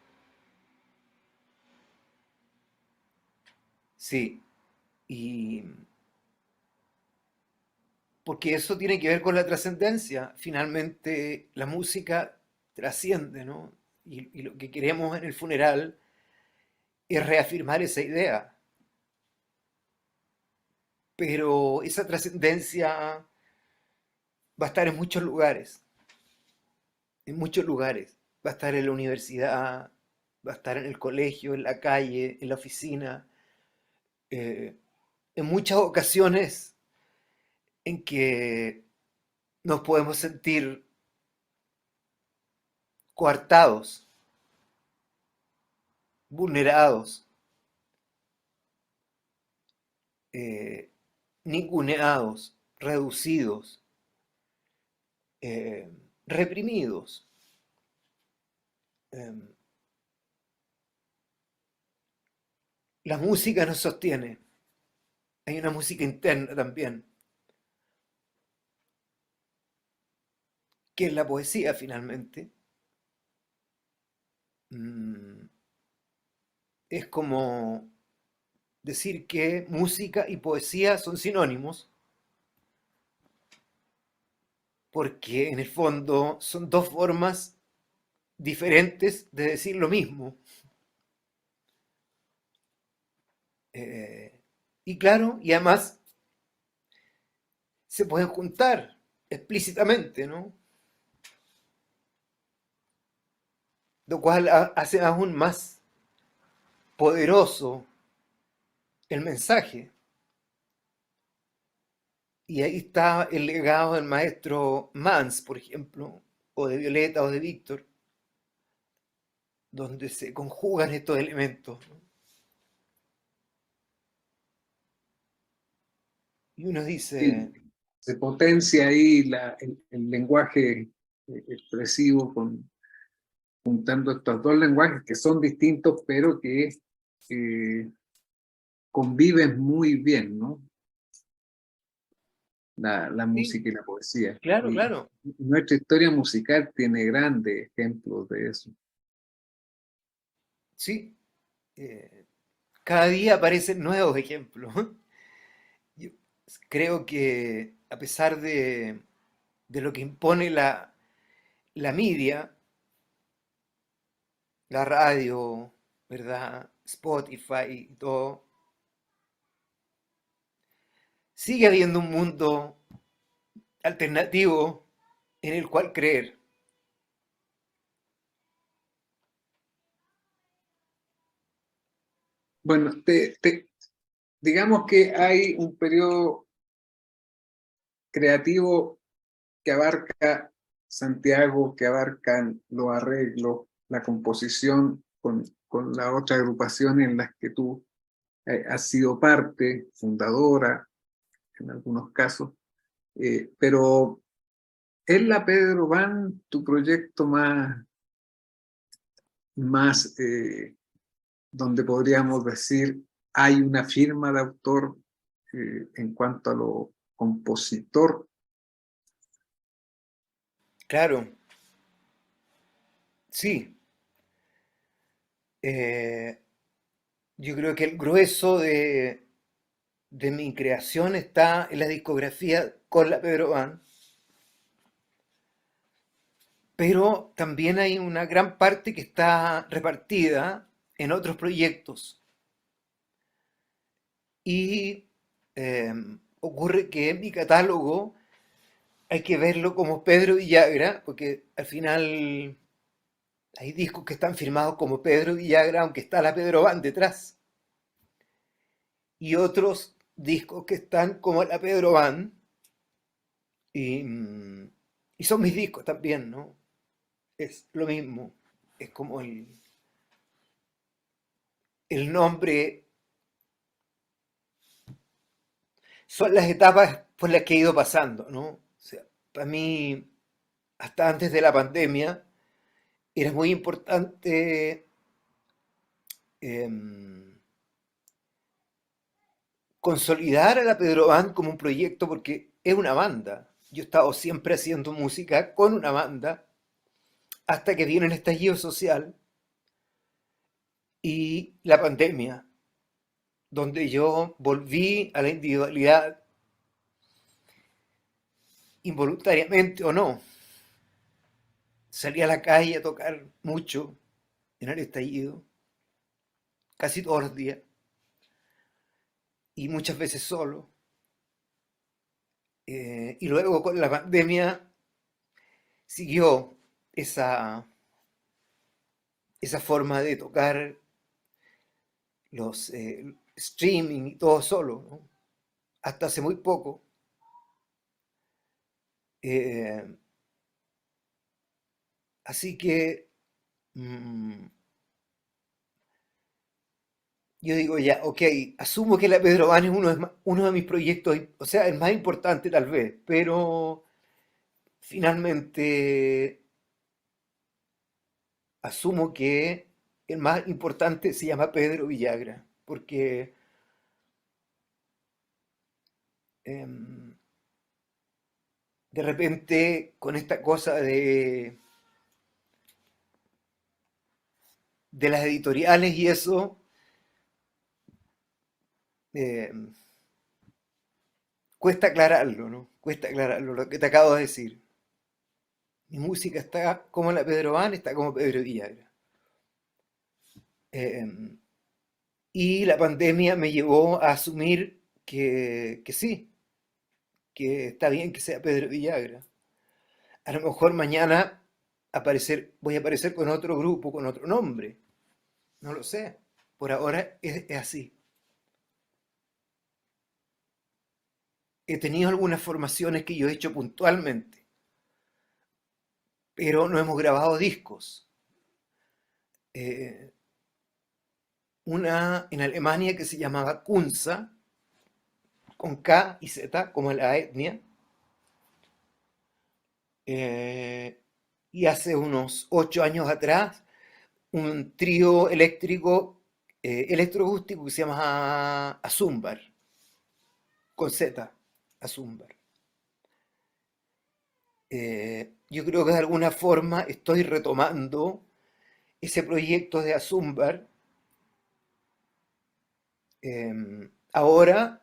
sí. Y porque eso tiene que ver con la trascendencia. Finalmente, la música trasciende, ¿no? Y lo que queremos en el funeral es reafirmar esa idea. Pero esa trascendencia va a estar en muchos lugares, en muchos lugares. Va a estar en la universidad, va a estar en el colegio, en la calle, en la oficina, eh, en muchas ocasiones en que nos podemos sentir coartados, vulnerados, eh, ninguneados, reducidos, eh, reprimidos. Eh, la música nos sostiene. Hay una música interna también, que es la poesía finalmente. mm, es como decir que música y poesía son sinónimos, porque en el fondo son dos formas diferentes de decir lo mismo. Eh, y claro, y además se pueden juntar explícitamente, ¿no? Lo cual hace aún más poderoso el mensaje. Y ahí está el legado del maestro Mans, por ejemplo, o de Violeta o de Víctor, donde se conjugan estos elementos, ¿no? Y uno Sí, dice, se potencia ahí el lenguaje expresivo juntando estos dos lenguajes que son distintos, pero que eh, conviven muy bien, ¿no? La sí, música y la poesía. claro, Y claro, nuestra historia musical tiene grandes ejemplos de eso. sí. Cada día aparecen nuevos ejemplos. Yo creo que a pesar de lo que impone la media, la radio, ¿verdad? Spotify y todo, sigue habiendo un mundo alternativo en el cual creer. Bueno, digamos que hay un periodo creativo que abarca Santiago, que abarcan los arreglos, la composición con la otra agrupación en las que tú has sido parte, fundadora en algunos casos, pero ¿es la Pedro Van tu proyecto más donde podríamos decir hay una firma de autor en cuanto a lo compositor? Claro, sí. Eh, yo creo que el grueso de mi creación está en la discografía con la Pedro Van, pero también hay una gran parte que está repartida en otros proyectos. Y eh, ocurre que en mi catálogo hay que verlo como Pedro Villagra, porque al final hay discos que están firmados como Pedro Villagra, aunque está la Pedro Van detrás. Y otros discos que están como la Pedro Van, y, y son mis discos también, ¿no? Es lo mismo, es como el nombre, son las etapas por las que he ido pasando, ¿no? O sea, para mí, hasta antes de la pandemia, era muy importante em, consolidar a la Pedro Band como un proyecto porque es una banda. Yo he estado siempre haciendo música con una banda hasta que vino el estallido social y la pandemia, donde yo volví a la individualidad involuntariamente o no. Salí a la calle a tocar mucho en el estallido, casi todos los días, y muchas veces solo. Y luego con la pandemia siguió esa, esa forma de tocar los streaming y todo solo, ¿no? Hasta hace muy poco. Eh, así que mm, yo digo ya, ok, asumo que la Pedro Van es uno de mis proyectos, o sea, el más importante tal vez, pero finalmente asumo que el más importante se llama Pedro Villagra, porque em, de repente con esta cosa de las editoriales y eso, eh, cuesta aclararlo, ¿no? Cuesta aclararlo, lo que te acabo de decir. Mi música está como la Pedro Van, está como Pedro Villagra. Eh, y la pandemia me llevó a asumir que sí, que está bien que sea Pedro Villagra. A lo mejor mañana voy a aparecer con otro grupo, con otro nombre. No lo sé. Por ahora es así. He tenido algunas formaciones que yo he hecho puntualmente, pero no hemos grabado discos. Eh, una en Alemania que se llamaba Kunza, con K y Z, como la etnia. Eh, y hace unos 8 años atrás, un trío eléctrico, electroacústico que se llama Azumbar, con Z, Azumbar. Yo creo que de alguna forma estoy retomando ese proyecto de Azumbar, ahora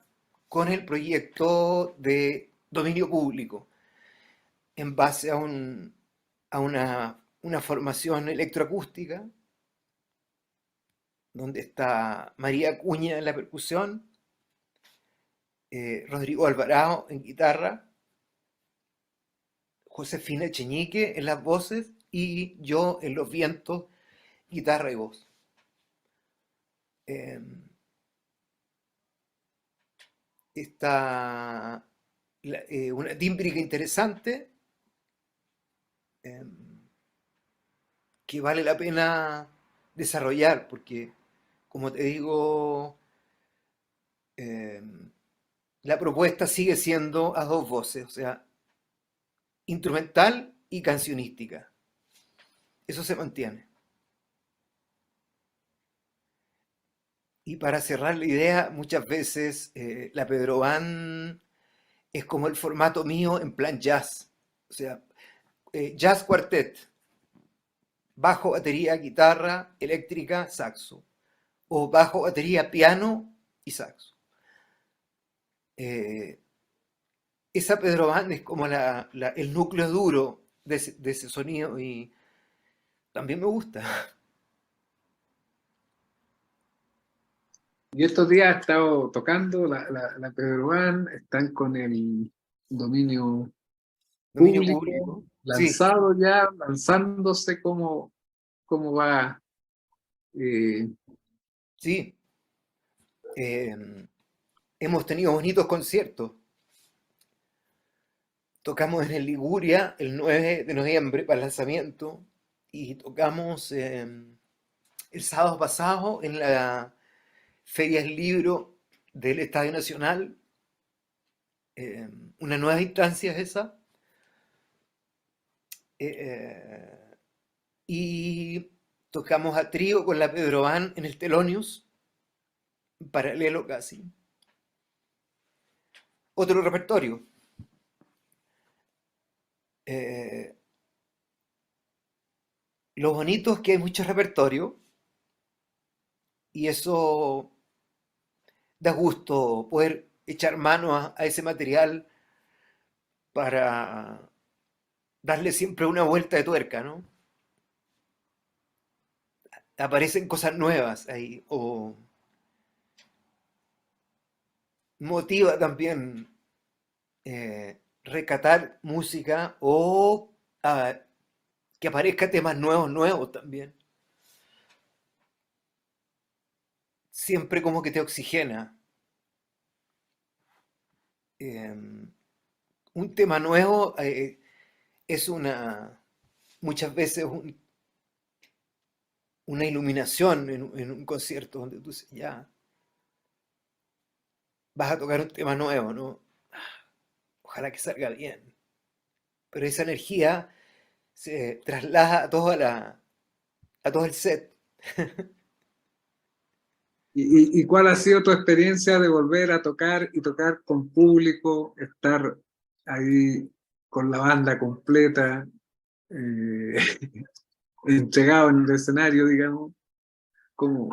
con el proyecto de dominio público, en base a una formación electroacústica, donde está María Cuña en la percusión, Rodrigo Alvarado en guitarra, Josefina Echeñique en las voces y yo en los vientos, guitarra y voz. Eh, Está una tímbrica interesante, eh, que vale la pena desarrollar, porque, como te digo, eh, la propuesta sigue siendo a dos voces, o sea, instrumental y cancionística. Eso se mantiene. Y para cerrar la idea, muchas veces la Pedro Van es como el formato mío en plan jazz. O sea, jazz quartet, bajo, batería, guitarra, eléctrica, saxo. O bajo, batería, piano y saxo. Eh, Esa Pedro Van es como el núcleo duro de ese sonido y también me gusta. Y estos días he estado tocando la Pedro Van, están con el dominio Dominio público, público. Sí, lanzado ya, lanzándose cómo va. eh, sí. Eh, Hemos tenido bonitos conciertos. Tocamos en el Liguria el 9 de noviembre para el lanzamiento y tocamos el sábado pasado en la Feria del Libro del Estadio Nacional, eh, una nueva instancia es esa, eh, y tocamos a trío con la Pedro Van en el Telonius, paralelo casi. Otro repertorio. Eh, lo bonito es que hay mucho repertorio y eso da gusto poder echar mano a ese material para darle siempre una vuelta de tuerca, ¿no? Aparecen cosas nuevas ahí, o motiva también recatar música o que aparezca temas nuevos también. Siempre como que te oxigena. Eh, un tema nuevo es muchas veces una iluminación en un concierto donde tú dices, ya, vas a tocar un tema nuevo, ¿no? Ojalá que salga bien. Pero esa energía se traslada a todo el set. y cuál ha sido tu experiencia de volver a tocar y tocar con público, estar ahí con la banda completa, eh, entregado en el escenario, digamos? cómo,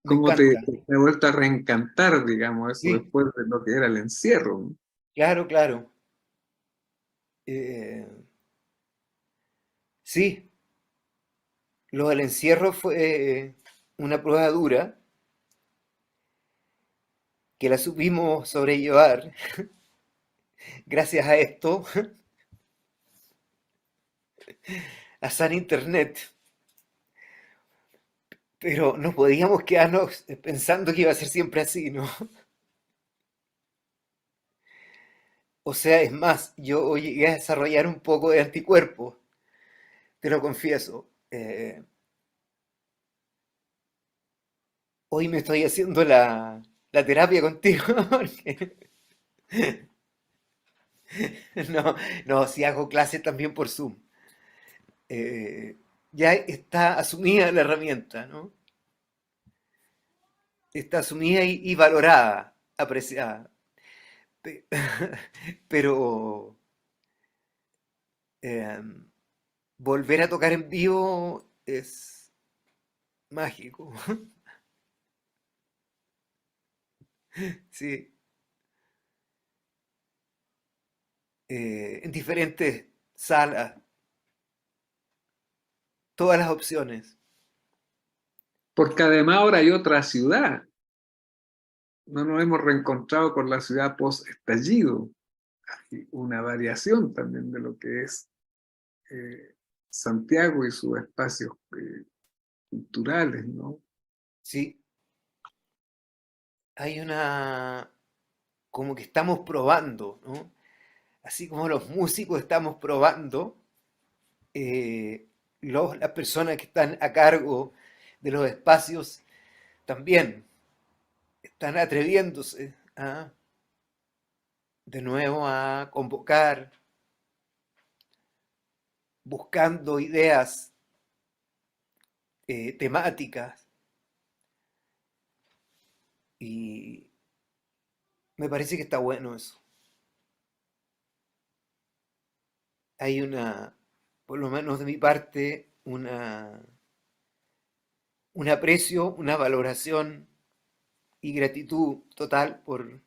Me cómo te, encanta. te ha vuelto a reencantar, digamos, eso Sí, después de lo que era el encierro, ¿no? claro, claro. Eh, sí, lo del encierro fue una prueba dura que la supimos sobrellevar gracias a esto, a San Internet, pero no podíamos quedarnos pensando que iba a ser siempre así, ¿no? O sea, es más, yo llegué a desarrollar un poco de anticuerpos, te lo confieso. Hoy me estoy haciendo la terapia contigo, porque no, no, si hago clases también por Zoom. Eh, ya está asumida la herramienta, ¿no? Está asumida y valorada, apreciada. Pe- Pero eh, volver a tocar en vivo es mágico, sí. En diferentes salas, todas las opciones. Porque además ahora hay otra ciudad. No nos hemos reencontrado con la ciudad post-estallido. Hay una variación también de lo que es eh, Santiago y sus espacios culturales, ¿no? Sí, hay una, como que estamos probando, ¿no? Así como los músicos estamos probando, las personas que están a cargo de los espacios también están atreviéndose de nuevo a convocar, buscando ideas temáticas y me parece que está bueno eso. Hay una, por lo menos de mi parte, un aprecio, una valoración y gratitud total por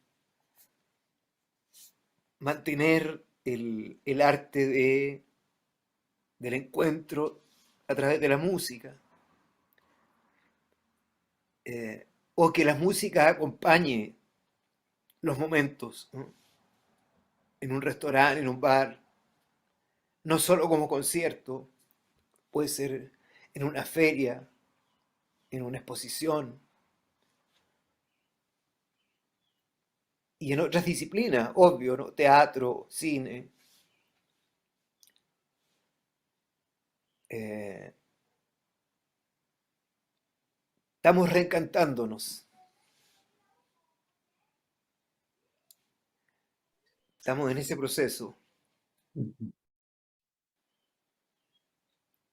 mantener el arte del encuentro a través de la música, o que la música acompañe los momentos, ¿no? En un restaurante, en un bar, no solo como concierto, puede ser en una feria, en una exposición y en otras disciplinas, obvio, ¿no? Teatro, cine. eh, Estamos reencantándonos, estamos en ese proceso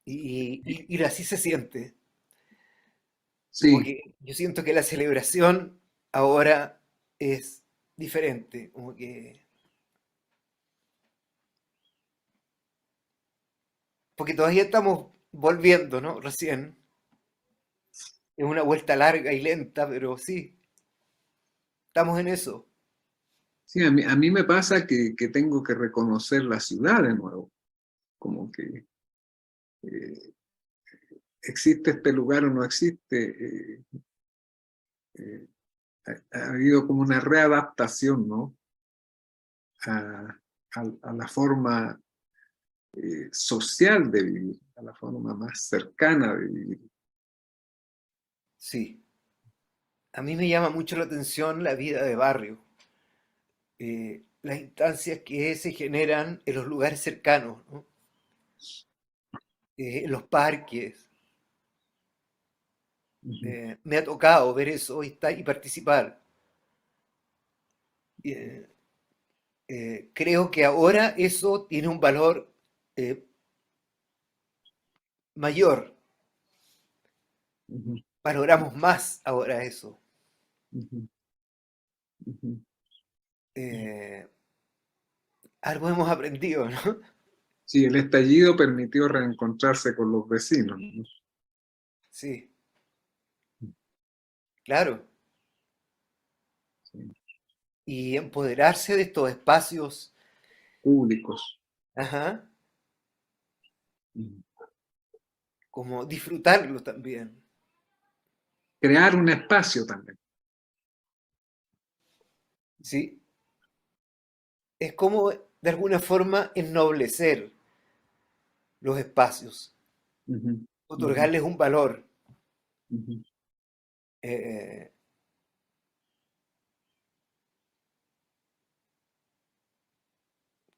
y así se siente. Como Sí, que yo siento que la celebración ahora es diferente, como que, porque todavía estamos volviendo, ¿no? Recién. Es una vuelta larga y lenta, pero sí, estamos en eso. sí, a mí me pasa que tengo que reconocer la ciudad de nuevo, como que eh, existe este lugar o no existe. Eh, ha habido como una readaptación, ¿no? A, a la forma social de vivir, a la forma más cercana de vivir. Sí, a mí me llama mucho la atención la vida de barrio, las instancias que se generan en los lugares cercanos, ¿no? En los parques. Ujú, Me ha tocado ver eso y participar. Eh, Creo que ahora eso tiene un valor eh, mayor. ujú, Valoramos más ahora eso. ujú, ujú. Eh, Algo hemos aprendido, ¿no? Sí, el estallido permitió reencontrarse con los vecinos, ¿no? sí, claro. Sí. Y empoderarse de estos espacios, Públicos. ajá, Mm. como disfrutarlo también, Crear un espacio también. ¿sí? Es como de alguna forma ennoblecer los espacios, Ujú, ujú, otorgarles un valor. ujú. Eh,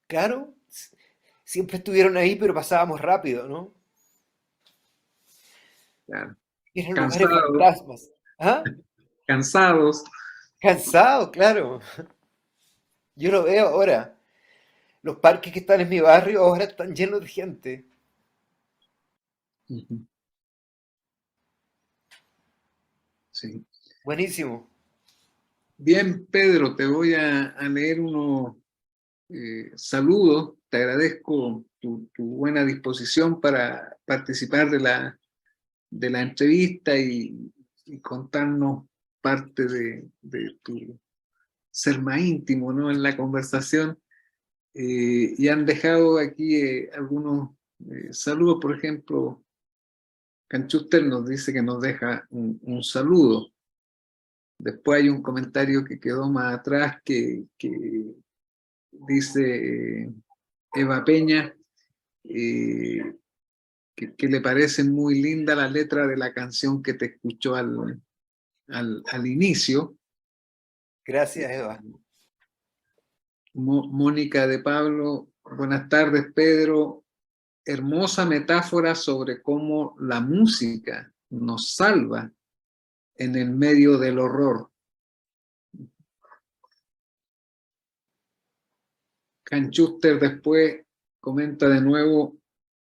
claro, siempre estuvieron ahí, pero pasábamos rápido, ¿no? Claro. Eran lugares Cansados, fantasmas. ¿Ah? cansados. Cansado, claro. Yo lo veo ahora. Los parques que están en mi barrio ahora están llenos de gente. Ujú, sí. Buenísimo. Bien, Pedro, te voy a leer unos saludos. Te agradezco tu buena disposición para participar de la entrevista y contarnos parte de tu ser más íntimo, ¿no? En la conversación. Y han dejado aquí algunos saludos, por ejemplo, Canchuster nos dice que nos deja un saludo. Después hay un comentario que quedó más atrás que dice Eva Peña, eh, que le parece muy linda la letra de la canción que te escuchó al inicio. Gracias, Eva. Mónica de Pablo, buenas tardes, Pedro. Hermosa metáfora sobre cómo la música nos salva en el medio del horror. Canchuster después comenta de nuevo,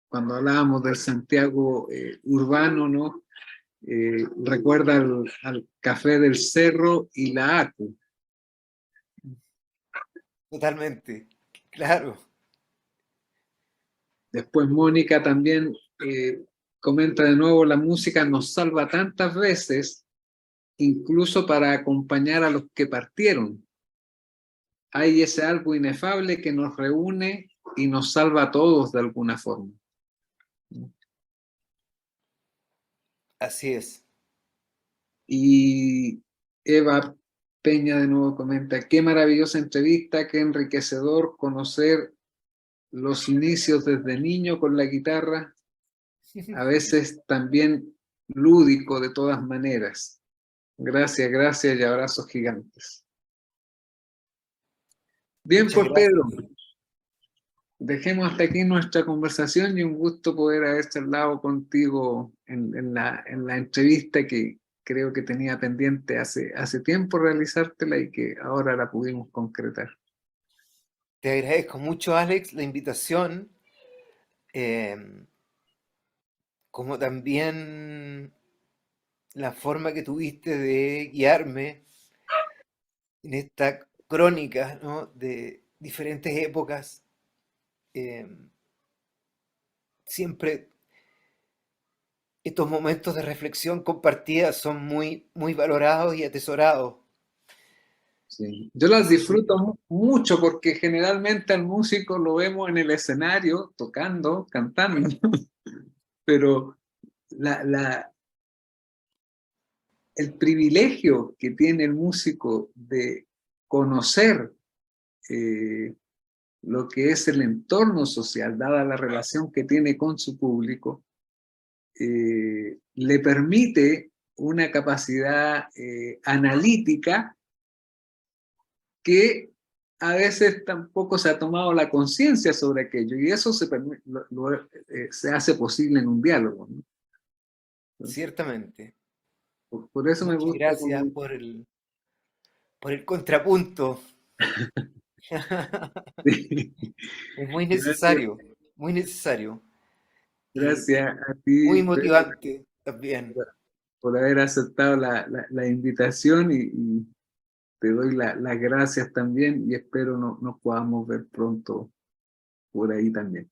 cuando hablábamos del Santiago urbano, ¿no? Recuerda al Café del Cerro y la ACU. Totalmente. Claro. Después Mónica también comenta de nuevo, la música nos salva tantas veces, incluso para acompañar a los que partieron. Hay ese algo inefable que nos reúne y nos salva a todos de alguna forma. Así es. Y Eva Peña de nuevo comenta, qué maravillosa entrevista, qué enriquecedor conocer los inicios desde niño con la guitarra, a veces también lúdico de todas maneras. Gracias, gracias y abrazos gigantes. Bien, Muchas pues Pedro, gracias. dejemos hasta aquí nuestra conversación y un gusto poder haber charlado contigo en la entrevista que creo que tenía pendiente hace tiempo realizártela y que ahora la pudimos concretar. Te agradezco mucho, Alex, la invitación, eh, como también la forma que tuviste de guiarme en esta crónica, ¿no? De diferentes épocas. Eh, siempre estos momentos de reflexión compartida son muy, muy valorados y atesorados. Sí. Yo las Así que, disfruto mucho porque generalmente al músico lo vemos en el escenario tocando, cantando, pero la, el privilegio que tiene el músico de conocer eh, lo que es el entorno social, dada la relación que tiene con su público, le permite una capacidad analítica que a veces tampoco se ha tomado la conciencia sobre aquello y eso se hace posible en un diálogo, ¿no? ciertamente. Por eso me Muchas gusta gracias por el contrapunto. Es muy Gracias, necesario, muy necesario. Y gracias a muy ti, Pedro, motivante también. por haber aceptado la invitación y te doy las gracias también y espero nos podamos ver pronto por ahí también.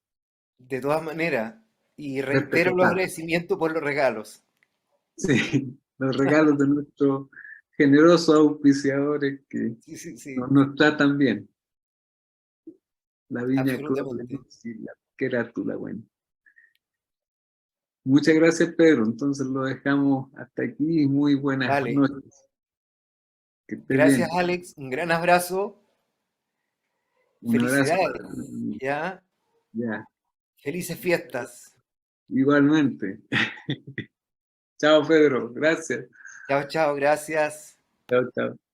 De todas maneras, y reitero los Espectacular. agradecimientos por los regalos. Sí, los regalos de nuestros generosos auspiciadores que Sí, sí, sí, nos tratan bien. La Viña Club de absolutamente. Luz y la Querátula, bueno. Muchas gracias, Pedro. Entonces lo dejamos hasta aquí. Muy buenas Vale. noches. Que esté Gracias, bien. Alex. Un gran abrazo. Un abrazo Felicidades. para ti. ¿Ya? Ya, Felices fiestas. igualmente. Chao, Pedro. Gracias. Chao, chao. Gracias. Chao, chao.